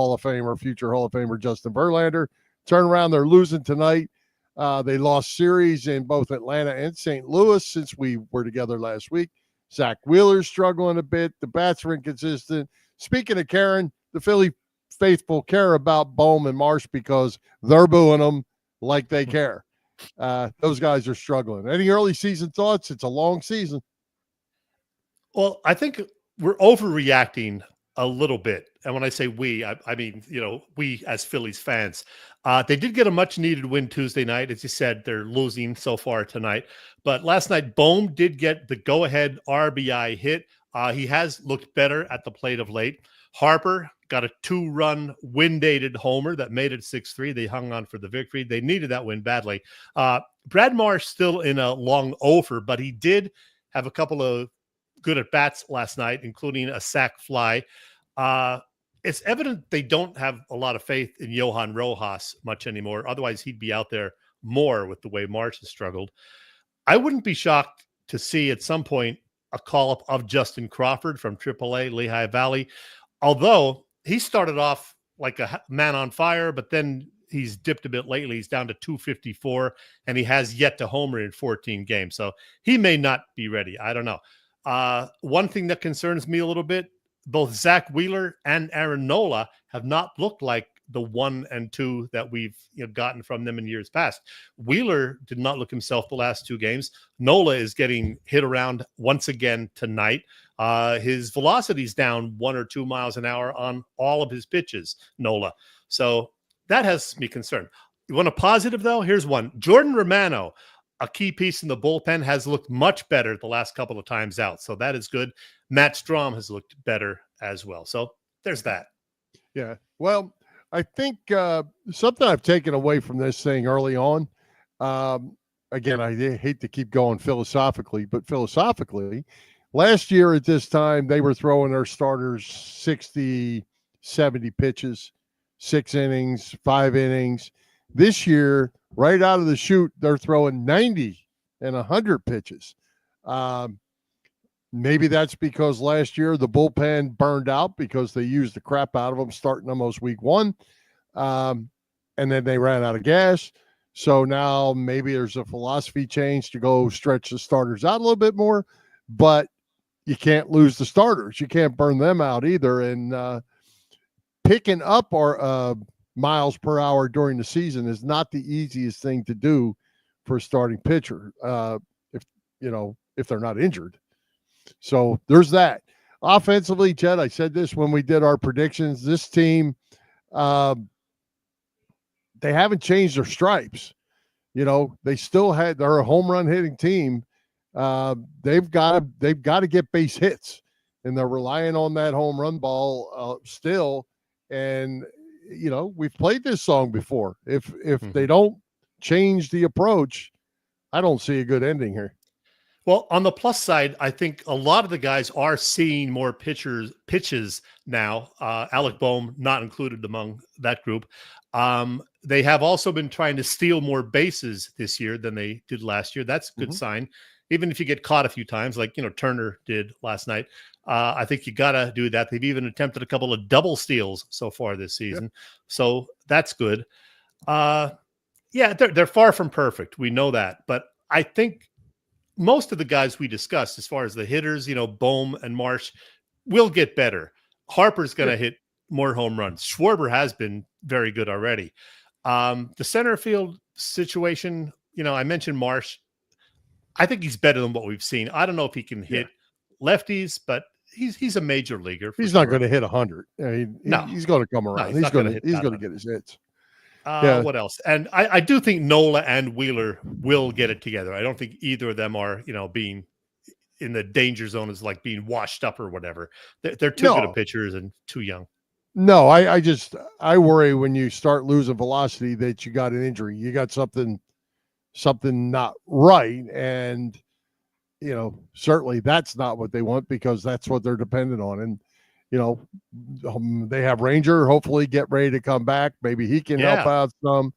future Hall of Famer Justin Verlander. Turn around, they're losing tonight. They lost series in both Atlanta and St. Louis since we were together last week. Zach Wheeler's struggling a bit. The bats are inconsistent. Speaking of Karen, the Philly faithful care about Bohm and Marsh because they're booing them like they care. Those guys are struggling. Any early season thoughts? It's a long season. Well, I think we're overreacting a little bit. And when I say we, I mean, we as Phillies fans. They did get a much needed win Tuesday night. As you said, they're losing so far tonight. But last night, Bohm did get the go-ahead RBI hit. He has looked better at the plate of late. Harper got a 2-run wind-aided homer that made it 6-3. They hung on for the victory. They needed that win badly. Brad Marsh still in a long over, but he did have a couple of good at-bats last night, including a sac fly. It's evident they don't have a lot of faith in Johan Rojas much anymore. Otherwise, he'd be out there more with the way Marsh has struggled. I wouldn't be shocked to see at some point a call-up of Justin Crawford from AAA Lehigh Valley, although he started off like a man on fire, but then he's dipped a bit lately. He's down to 254, and he has yet to homer in 14 games. So he may not be ready. I don't know. One thing that concerns me a little bit, both Zach Wheeler and Aaron Nola have not looked like the 1 and 2 that we've gotten from them in years past. Wheeler did not look himself the last 2 games. Nola is getting hit around once again tonight. His velocity's down 1 or 2 miles an hour on all of his pitches, Nola. So that has me concerned. You want a positive, though? Here's one. Jordan Romano, a key piece in the bullpen, has looked much better the last couple of times out. So that is good. Matt Strom has looked better as well. So there's that. Yeah. Well, I think something I've taken away from this thing early on, again, I hate to keep going philosophically, but philosophically, Last year at this time, they were throwing their starters 60, 70 pitches, 6 innings, 5 innings. This year, right out of the chute, they're throwing 90 and 100 pitches. Maybe that's because last year the bullpen burned out because they used the crap out of them starting almost week 1. And then they ran out of gas. So now maybe there's a philosophy change to go stretch the starters out a little bit more, but you can't lose the starters. You can't burn them out either. And picking up our miles per hour during the season is not the easiest thing to do for a starting pitcher, if they're not injured. So there's that. Offensively, Jed, I said this when we did our predictions. This team, they haven't changed their stripes. They still they're a home run hitting team. They've got to get base hits, and they're relying on that home run ball still. And we've played this song before. If they don't change the approach, I don't see a good ending here. Well, on the plus side, I think a lot of the guys are seeing more pitches now. Alec Boehm not included among that group. They have also been trying to steal more bases this year than they did last year. That's a good sign. Even if you get caught a few times, like Turner did last night, I think you got to do that. They've even attempted a couple of double steals so far this season. So that's good. They're far from perfect. We know that. But I think most of the guys we discussed, as far as the hitters, Boehm and Marsh, will get better. Harper's going to hit more home runs. Schwarber has been very good already. The center field situation, I mentioned Marsh. I think he's better than what we've seen. I don't know if he can hit lefties, but he's a major leaguer. He's not going to hit 100. He's going to come around. No, he's going to get his hits. What else? And I do think Nola and Wheeler will get it together. I don't think either of them are, being in the danger zone as like being washed up or whatever. They're too good of pitchers and too young. No, I worry when you start losing velocity that you got an injury. You got something not right. And, certainly that's not what they want because that's what they're dependent on. And, they have Ranger, hopefully get ready to come back. Maybe he can help out some.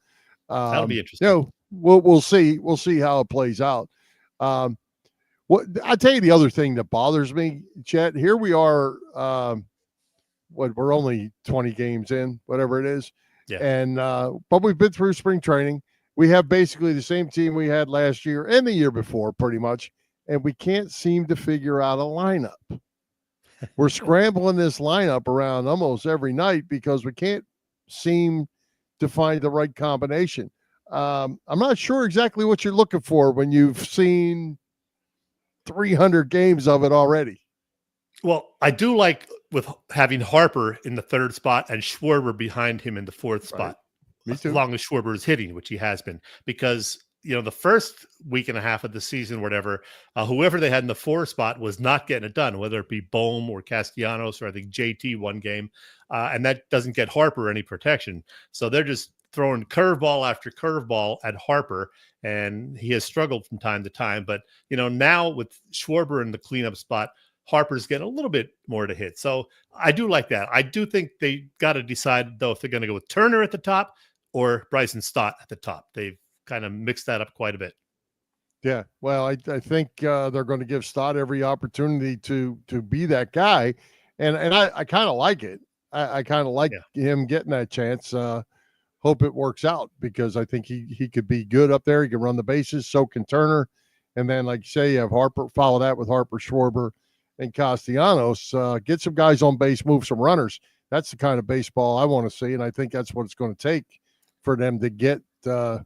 That'll be interesting. We'll see. We'll see how it plays out. I'll tell you the other thing that bothers me, Chet. Here we are. We're only 20 games in, whatever it is. Yeah. And but we've been through spring training. We have basically the same team we had last year and the year before, pretty much. And we can't seem to figure out a lineup. We're scrambling this lineup around almost every night because we can't seem to find the right combination. I'm not sure exactly what you're looking for when you've seen 300 games of it already. Well, I do like with having Harper in the 3rd spot and Schwarber behind him in the 4th spot. Me too. As long as Schwarber is hitting, which he has been, because the first week and a half of the season, whatever, whoever they had in the 4 spot was not getting it done, whether it be Boehm or Castellanos or I think JT one game. And that doesn't get Harper any protection. So they're just throwing curveball after curveball at Harper, and he has struggled from time to time. But, now with Schwarber in the cleanup spot, Harper's getting a little bit more to hit. So I do like that. I do think they got to decide, though, if they're going to go with Turner at the top or Bryson Stott at the top. They've kind of mixed that up quite a bit. Yeah, well, I think they're going to give Stott every opportunity to be that guy, and I kind of like it. I kind of like him getting that chance. Hope it works out because I think he could be good up there. He can run the bases, so can Turner, and then like you say, you have Harper. Follow that with Harper, Schwarber, and Castellanos. Get some guys on base, move some runners. That's the kind of baseball I want to see, and I think that's what it's going to take for them to get to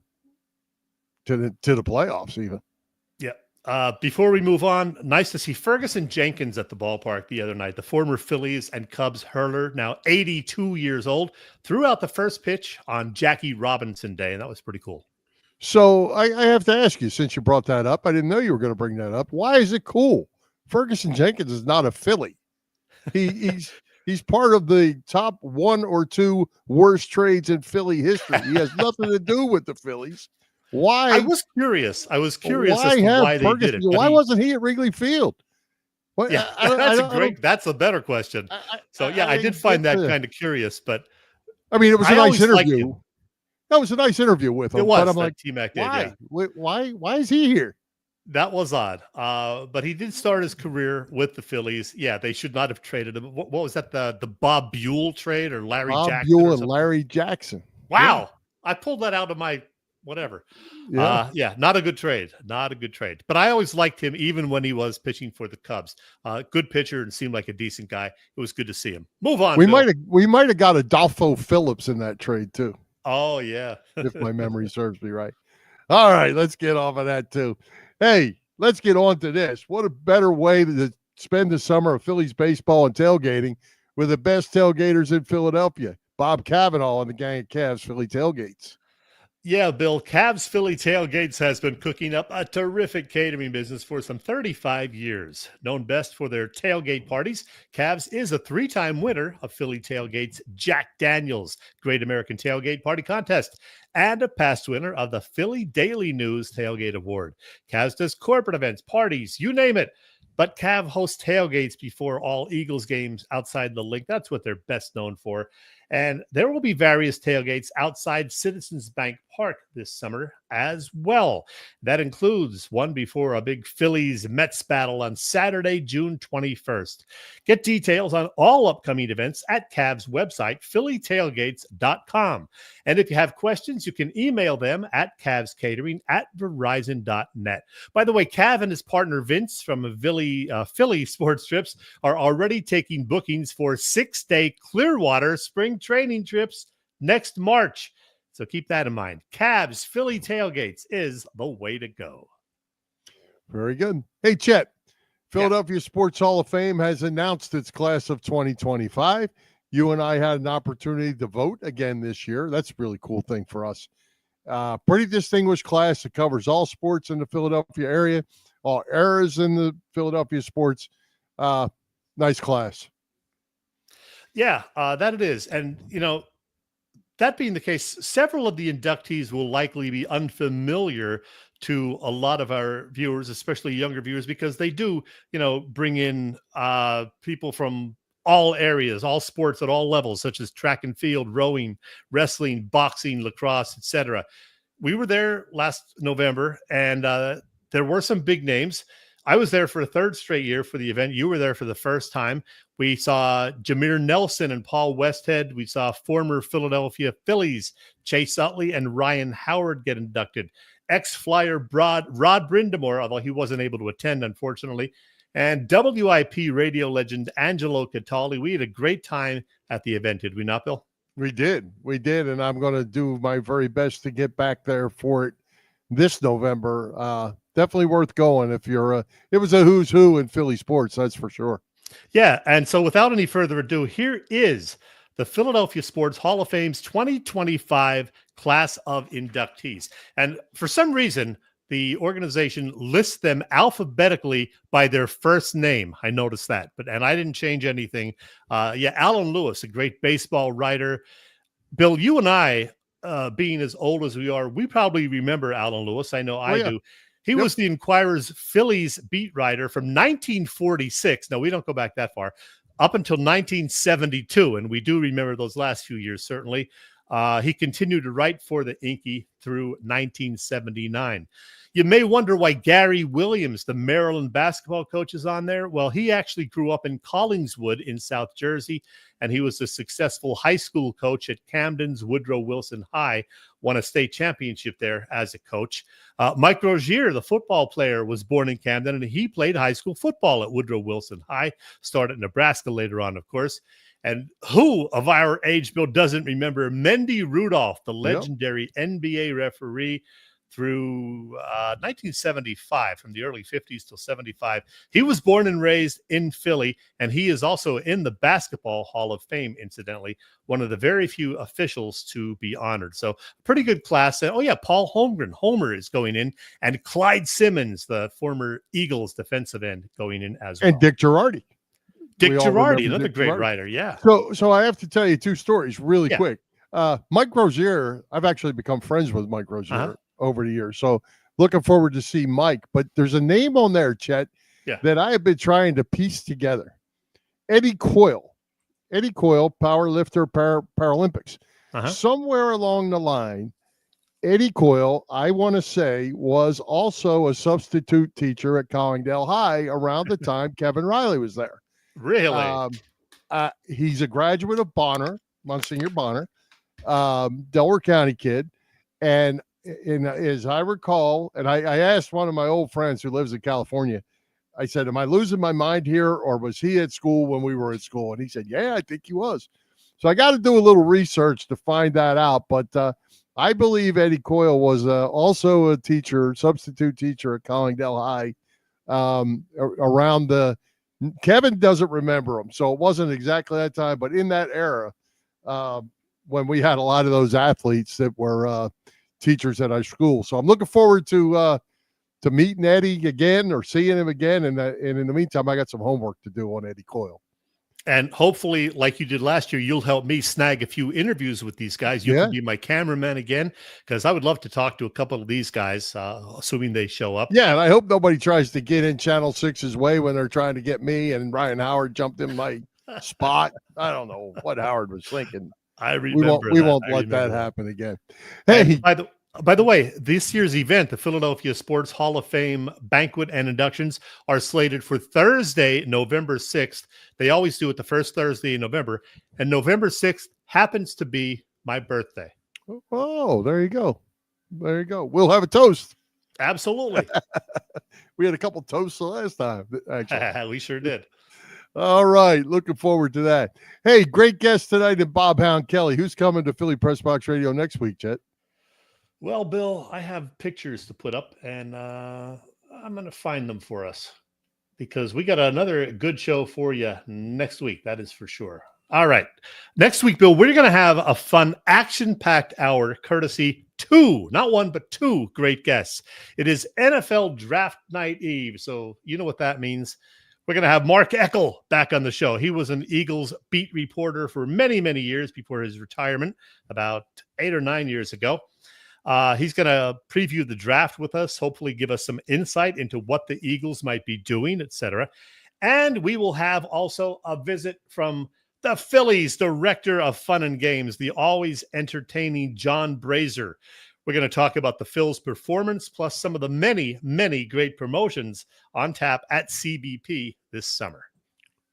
the playoffs even. Yeah. Before we move on, nice to see Ferguson Jenkins at the ballpark the other night. The former Phillies and Cubs hurler, now 82 years old, threw out the first pitch on Jackie Robinson Day, and that was pretty cool. So I have to ask you, since you brought that up, I didn't know you were going to bring that up. Why is it cool? Ferguson Jenkins is not a Philly. He's part of the top 1 or 2 worst trades in Philly history. He has nothing to do with the Phillies. Why? I was curious. As to why they did it. Why wasn't he at Wrigley Field? Well, Yeah, I that's a better question. I did find that kind of curious, but I mean, it was a nice interview. Him. That was a nice interview with him. It was but I'm that like, T-Mac did, why? yeah. Why is he here? That was odd. But he did start his career with the Phillies. Yeah, they should not have traded him. What was that? The Bob Buell trade or Larry Bob Jackson? Buell or and something? Larry Jackson. Wow. Yeah. I pulled that out of my whatever. Yeah. Not a good trade. Not a good trade. But I always liked him even when he was pitching for the Cubs. Good pitcher and seemed like a decent guy. It was good to see him. Move on. We might have got Adolfo Phillips in that trade too. Oh, yeah. If my memory serves me right. All right, let's get off of that too. Hey, let's get on to this. What a better way to spend the summer of Phillies baseball and tailgating with the best tailgaters in Philadelphia. Bob Cavanaugh and the gang of Cavs Philly Tailgates. Yeah, Bill, Cavs Philly Tailgates has been cooking up a terrific catering business for some 35 years. Known best for their tailgate parties, Cavs is a 3-time winner of Philly Tailgate's Jack Daniels Great American Tailgate Party Contest and a past winner of the Philly Daily News Tailgate Award. Cavs does corporate events, parties, you name it. But Cav hosts tailgates before all Eagles games outside the link. That's what they're best known for. And there will be various tailgates outside Citizens Bank Park this summer as well. That includes one before a big Phillies-Mets battle on Saturday, June 21st. Get details on all upcoming events at Cav's website, phillytailgates.com. And if you have questions, you can email them at cavscatering@verizon.net. By the way, Cav and his partner Vince from Philly Sports Trips are already taking bookings for 6-day Clearwater spring training trips next March. So keep that in mind. Cavs Philly Tailgates is the way to go. Very good. Hey, Chet, Philadelphia Sports Hall of Fame has announced its class of 2025. You and I had an opportunity to vote again this year. That's a really cool thing for us. Pretty distinguished class that covers all sports in the Philadelphia area, all eras in the Philadelphia sports. Nice class. Yeah, that it is. And, that being the case, several of the inductees will likely be unfamiliar to a lot of our viewers, especially younger viewers, because they do, bring in people from all areas, all sports at all levels, such as track and field, rowing, wrestling, boxing, lacrosse, etc. We were there last November, and there were some big names. I was there for a third straight year for the event. You were there for the first time. We saw Jameer Nelson and Paul Westhead. We saw former Philadelphia Phillies Chase Utley and Ryan Howard get inducted. Ex-Flyer Rod Brindamore, although he wasn't able to attend, unfortunately, and WIP radio legend Angelo Catali. We had a great time at the event, did we not, Bill? We did, and I'm going to do my very best to get back there for it this November. Definitely worth going if you're it was a who's who in Philly sports, that's for sure. Yeah, and so without any further ado, here is the Philadelphia Sports Hall of Fame's 2025 class of inductees. And for some reason, the organization lists them alphabetically by their first name. I noticed that, and I didn't change anything. Alan Lewis, a great baseball writer. Bill, you and I, being as old as we are, we probably remember Alan Lewis. I know I do. He was the Inquirer's Phillies beat writer from 1946. No, we don't go back that far, up until 1972. And we do remember those last few years, certainly. He continued to write for the Inky through 1979. You may wonder why Gary Williams, the Maryland basketball coach, is on there. Well, he actually grew up in Collingswood in South Jersey, and he was a successful high school coach at Camden's Woodrow Wilson High, won a state championship there as a coach. Mike Rozier, the football player, was born in Camden, and he played high school football at Woodrow Wilson High, started at Nebraska later on, of course. And who of our age, Bill, doesn't remember Mendy Rudolph, the legendary NBA referee through 1975, from the early 50s till 75. He was born and raised in Philly, and he is also in the Basketball Hall of Fame, incidentally, one of the very few officials to be honored. So pretty good class. And, Paul Holmgren, Homer, is going in, and Clyde Simmons, the former Eagles defensive end, going in as well. And Dick Girardi. Dick Girardi, another great writer, yeah. So I have to tell you two stories really quick. Mike Rozier, I've actually become friends with Mike Rozier over the years. So looking forward to see Mike. But there's a name on there, Chet, Yeah. that I have been trying to piece together. Eddie Coyle, power lifter, Paralympics. Somewhere along the line, Eddie Coyle, I want to say, was also a substitute teacher at Collingdale High around the time Kevin Riley was there. Really? He's a graduate of Bonner, Monsignor Bonner, Delaware County kid. And as I recall, and I asked one of my old friends who lives in California, I said, am I losing my mind here, or was he at school when we were at school? And he said, yeah, I think he was. So I got to do a little research to find that out. But I believe Eddie Coyle was also a teacher, substitute teacher at Collingdale High around the – Kevin doesn't remember him, so it wasn't exactly that time. But in that era, when we had a lot of those athletes that were teachers at our school. So I'm looking forward to meeting Eddie again or seeing him again. And in the meantime, I got some homework to do on Eddie Coyle. And hopefully, like you did last year, you'll help me snag a few interviews with these guys. You can be my cameraman again, because I would love to talk to a couple of these guys, assuming they show up. Yeah, and I hope nobody tries to get in Channel 6's way when they're trying to get me, and Ryan Howard jumped in my spot. I don't know what Howard was thinking. I remember we won't let that happen again. Hey, by the way, this year's event, the Philadelphia Sports Hall of Fame banquet and inductions, are slated for Thursday, November 6th. They always do it the first Thursday in November. And November 6th happens to be my birthday. Oh, there you go. There you go. We'll have a toast. Absolutely. We had a couple toasts the last time, actually. We sure did. All right. Looking forward to that. Hey, great guest tonight in Bob Hound Kelly. Who's coming to Philly Press Box Radio next week, Chet? Well, Bill, I have pictures to put up, and I'm going to find them for us, because we got another good show for you next week. That is for sure. All right. Next week, Bill, we're going to have a fun, action-packed hour, courtesy two, not one, but two great guests. It is NFL Draft Night Eve, so you know what that means. We're going to have Mark Eckel back on the show. He was an Eagles beat reporter for many, many years before his retirement, about 8 or 9 years ago. He's going to preview the draft with us, hopefully give us some insight into what the Eagles might be doing, etc. And we will have also a visit from the Phillies director of fun and games, the always entertaining John Brazier. We're going to talk about the Phil's performance, plus some of the many, many great promotions on tap at CBP this summer.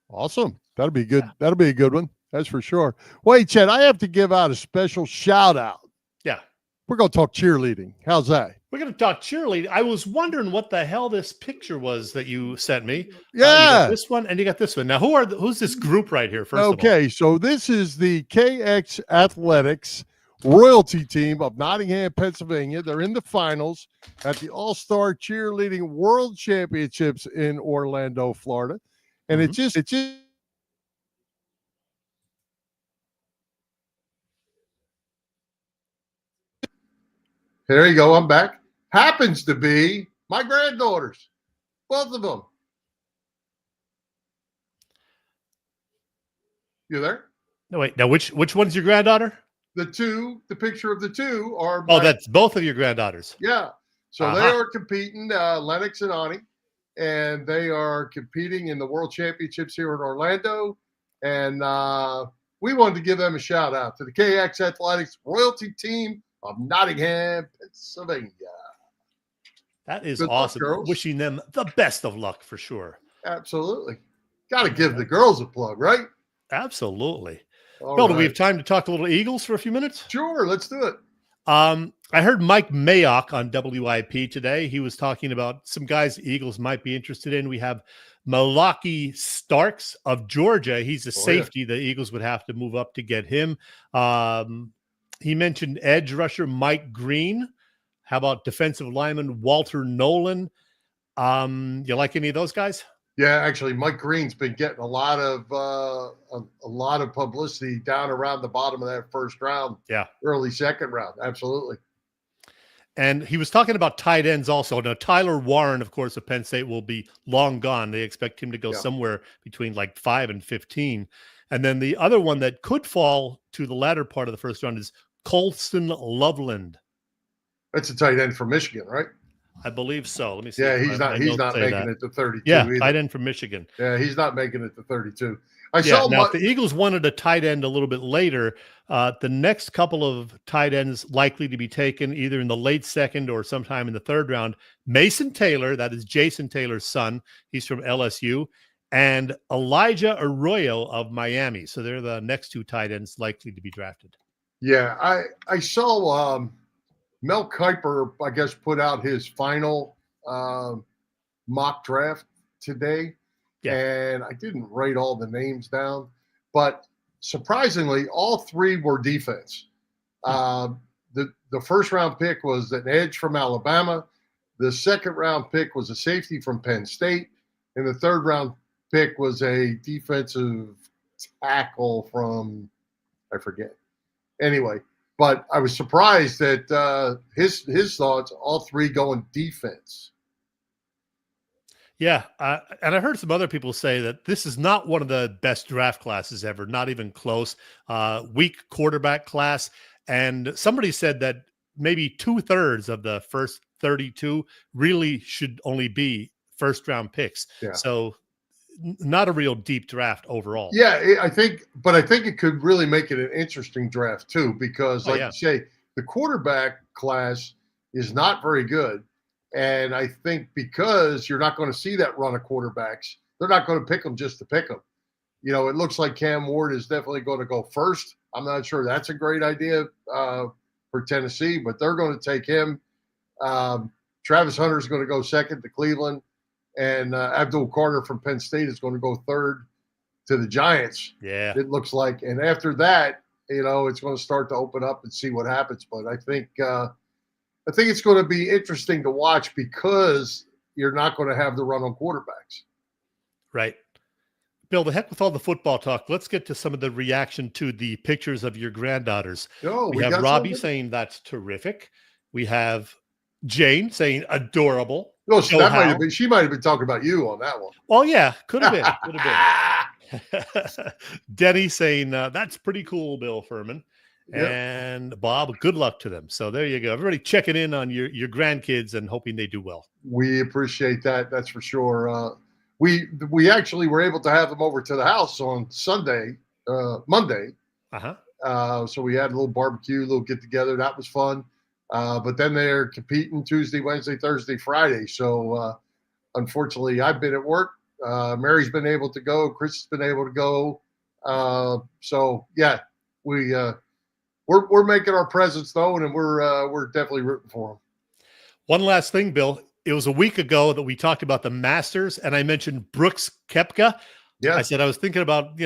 Awesome. That'll be good. Yeah. That'll be a good one. That's for sure. Wait, Chet, I have to give out a special shout out. Yeah. We're going to talk cheerleading. How's that? We're going to talk cheerleading. I was wondering what the hell this picture was that you sent me. Yeah. You got this one and you got this one. Now, who's this group right here, first of all? Okay, so this is the KX Athletics royalty team of Nottingham, Pennsylvania. They're in the finals at the All-Star Cheerleading World Championships in Orlando, Florida. And it's just there you go. I'm back. Happens to be my granddaughters, both of them. You there? No, wait. Now, which one's your granddaughter? The picture of the two are. That's both of your granddaughters. Yeah. So they are competing, Lennox and Ani, and they are competing in the World Championships here in Orlando. And we wanted to give them a shout out to the KX Athletics royalty team of Nottingham, Pennsylvania. That is awesome. Luck, wishing them the best of luck for sure. Absolutely. Got to give the girls a plug, right? Absolutely. All Bill, right. do we have time to talk a little Eagles for a few minutes? Sure, let's do it. I heard Mike Mayock on WIP today. He was talking about some guys the Eagles might be interested in. We have Malaki Starks of Georgia. He's a safety. The Eagles would have to move up to get him. He mentioned edge rusher Mike Green. How about defensive lineman Walter Nolan? You like any of those guys? Yeah, actually, Mike Green's been getting a lot of publicity down around the bottom of that first round. Yeah, early second round. Absolutely. And he was talking about tight ends also. Now, Tyler Warren, of course, of Penn State will be long gone. They expect him to go somewhere between like 5 and 15. And then the other one that could fall to the latter part of the first round is Colston Loveland. That's a tight end from Michigan, right? I believe so. Let me see. Yeah, he's not making it to 32 either. Tight end from Michigan. Yeah, he's not making it to 32. Now, if the Eagles wanted a tight end a little bit later, the next couple of tight ends likely to be taken either in the late second or sometime in the third round. Mason Taylor, that is Jason Taylor's son. He's from LSU. And Elijah Arroyo of Miami. So they're the next two tight ends likely to be drafted. Yeah, I saw Mel Kiper, I guess, put out his final mock draft today. Yeah. And I didn't write all the names down, but surprisingly, all three were defense. The first round pick was an edge from Alabama. The second round pick was a safety from Penn State. And the third round pick was a defensive tackle from, I forget. Anyway, but I was surprised that his thoughts, all three going defense. Yeah, and I heard some other people say that this is not one of the best draft classes ever, not even close. Weak quarterback class. And somebody said that maybe 2/3 of the first 32 really should only be first-round picks. Yeah. So not a real deep draft overall. Yeah, I think it could really make it an interesting draft too, because like you say, the quarterback class is not very good. And I think because you're not going to see that run of quarterbacks, they're not going to pick them just to pick them. You know, it looks like Cam Ward is definitely going to go first. I'm not sure that's a great idea for Tennessee, but they're going to take him. Travis Hunter is going to go second to Cleveland, and Abdul Carter from Penn State is going to go third to the Giants. Yeah, it looks like. And after that, you know, it's going to start to open up and see what happens. But I think it's going to be interesting to watch because you're not going to have the run on quarterbacks. Right. Bill, the heck with all the football talk. Let's get to some of the reaction to the pictures of your granddaughters. We have Robbie saying that's terrific. We have Jane saying adorable. No, she might have been talking about you on that one. Well, yeah, could have been. Denny saying that's pretty cool, Bill Furman. Yep. And Bob, good luck to them. So there you go. Everybody checking in on your grandkids and hoping they do well. We appreciate that. That's for sure. We actually were able to have them over to the house on Monday. So we had a little barbecue, a little get together. That was fun. But then they're competing Tuesday, Wednesday, Thursday, Friday. So unfortunately, I've been at work. Mary's been able to go. Chris has been able to go. So yeah, We're making our presence known, and we're definitely rooting for them. One last thing, Bill. It was a week ago that we talked about the Masters, and I mentioned Brooks Koepka. Yeah, I said I was thinking about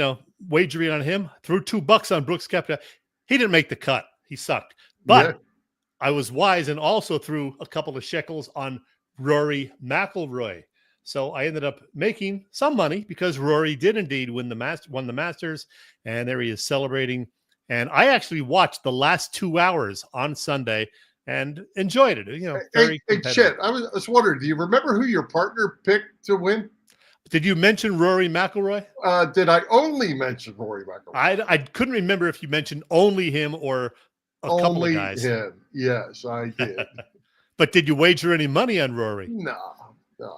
wagering on him. Threw $2 on Brooks Koepka. He didn't make the cut. He sucked. But I was wise and also threw a couple of shekels on Rory McIlroy. So I ended up making some money because Rory did indeed won the Masters, and there he is celebrating. And I actually watched the last 2 hours on Sunday and enjoyed it. Hey, Chet, I was wondering, do you remember who your partner picked to win? Did you mention Rory McIlroy? Did I only mention Rory McIlroy? I couldn't remember if you mentioned only him or a couple of guys. Only him. Yes, I did. But did you wager any money on Rory? No.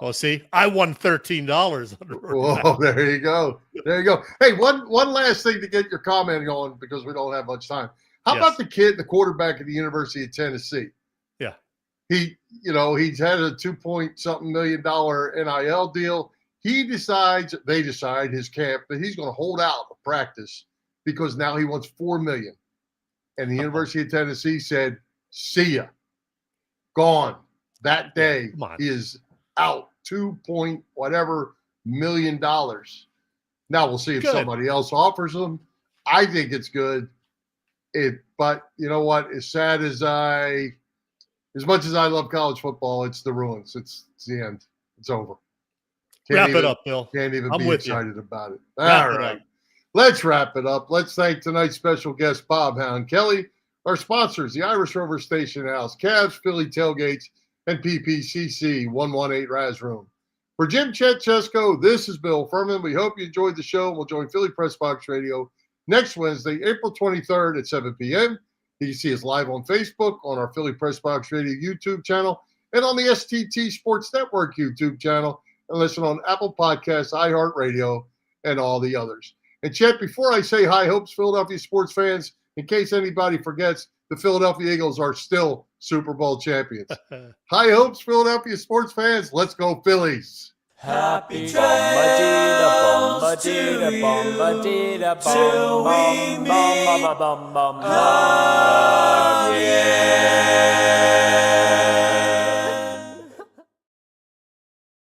Well, see, I won $13 on Rory. Oh, there you go. There you go. Hey, one last thing to get your comment on because we don't have much time. How about the quarterback at the University of Tennessee? Yeah. He's had a $2-point-something million NIL deal. They decide his camp that he's going to hold out of practice because now he wants $4 million. And the University of Tennessee said, see ya. Gone. That day is out. $2-point-whatever million. Now we'll see if somebody else offers them. I think it's good. But you know what? As much as I love college football, it's the ruins. It's the end. It's over. Wrap it up, Bill. Can't even be excited about it. All right. Let's wrap it up. Let's thank tonight's special guest, Bob Hound Kelly, our sponsors, the Irish Rover Station House, Cavs, Philly Tailgates, and PPCC 118 Raz Room. For Jim Chet Chesko, this is Bill Furman. We hope you enjoyed the show. We'll join Philly Press Box Radio next Wednesday, April 23rd at 7 p.m. You can see us live on Facebook, on our Philly Press Box Radio YouTube channel, and on the STT Sports Network YouTube channel, and listen on Apple Podcasts, iHeartRadio, and all the others. And Chet, before I say high hopes, Philadelphia sports fans, in case anybody forgets, the Philadelphia Eagles are still Super Bowl champions. High hopes, Philadelphia sports fans. Let's go Phillies. Happy travels to you, till we meet again.